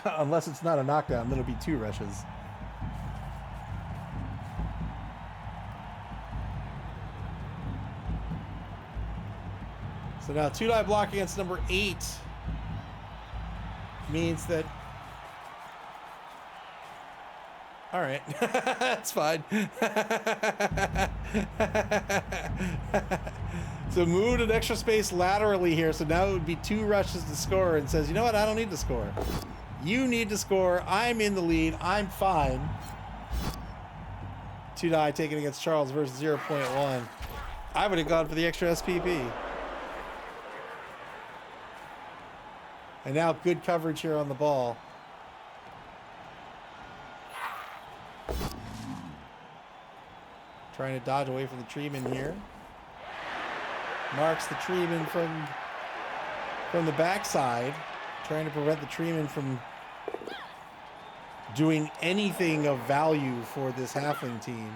Unless it's not a knockdown, then it'll be 2 rushes. So now 2-die block against number 8 means that... All right, that's fine. So moved an extra space laterally here, so now it would be 2 rushes to score, and says, you know what, I don't need to score. You need to score. I'm in the lead. I'm fine. 2-die taken against Charles versus 0.1. I would have gone for the extra SPP. And now good coverage here on the ball. Trying to dodge away from the treeman here. Marks the treeman from the backside. Trying to prevent the treeman from doing anything of value for this halfling team.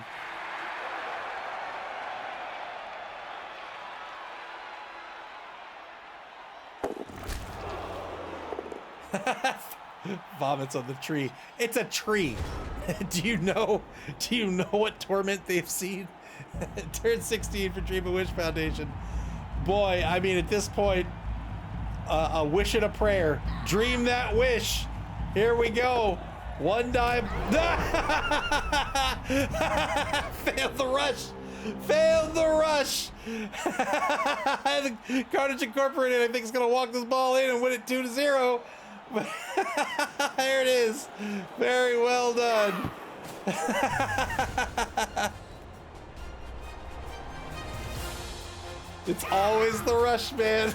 Vomits on the tree. It's a tree. Do you know what torment they've seen? Turn 16 for Dream and Wish Foundation. Boy, I mean, at this point, a wish and a prayer. Dream that wish. Here we go. 1-die. Failed the rush. Failed the rush. Carnage Incorporated, I think, is going to walk this ball in and win it 2-0. There it is. Very well done. It's always the rush, man.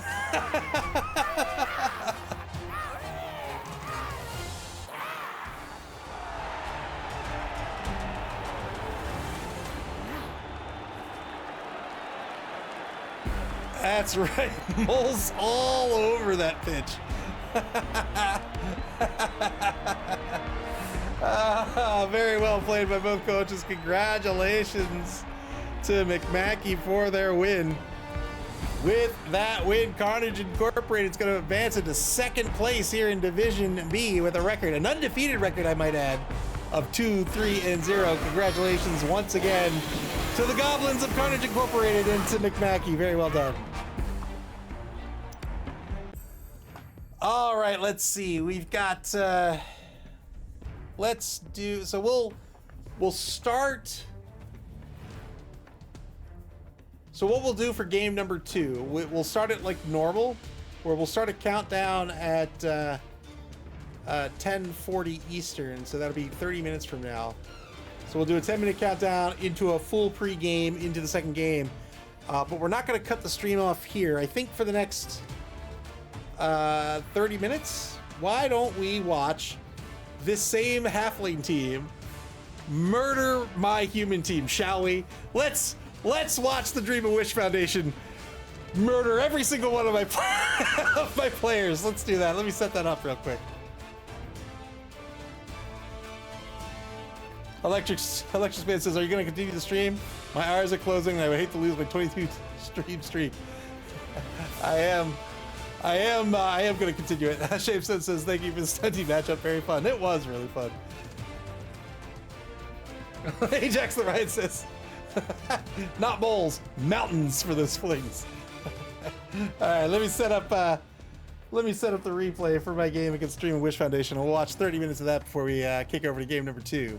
That's right. Moles all over that pitch. Very well played by both coaches. Congratulations to McMackey for their win. With that win, Carnage Incorporated is going to advance into 2nd place here in Division B with a record, an undefeated record, I might add, of 2-3-0. Congratulations once again to the Goblins of Carnage Incorporated and to McMackey. Very well done. All right, let's see. We've got. Let's do. So we'll start. So what we'll do for game number 2, we'll start it like normal, where we'll start a countdown at 10:40 Eastern. So that'll be 30 minutes from now. So we'll do a 10-minute countdown into a full pre-game into the second game. But we're not going to cut the stream off here. I think for the next 30 minutes, why don't we watch this same halfling team murder my human team, shall we? Let's watch the Dream and Wish Foundation murder every single one of my of my players. Let's do that. Let me set that up real quick. Electric Man says, "Are you going to continue the stream? My hours are closing, and I would hate to lose my 22 stream streak." I am going to continue it. Shapeson says, "Thank you for the stunty matchup. Very fun." It was really fun. Ajax the Riot says, "Not bowls, mountains for those flings." All right, let me set up the replay for my game against Dream and Wish Foundation. We'll watch 30 minutes of that before we kick over to game number 2.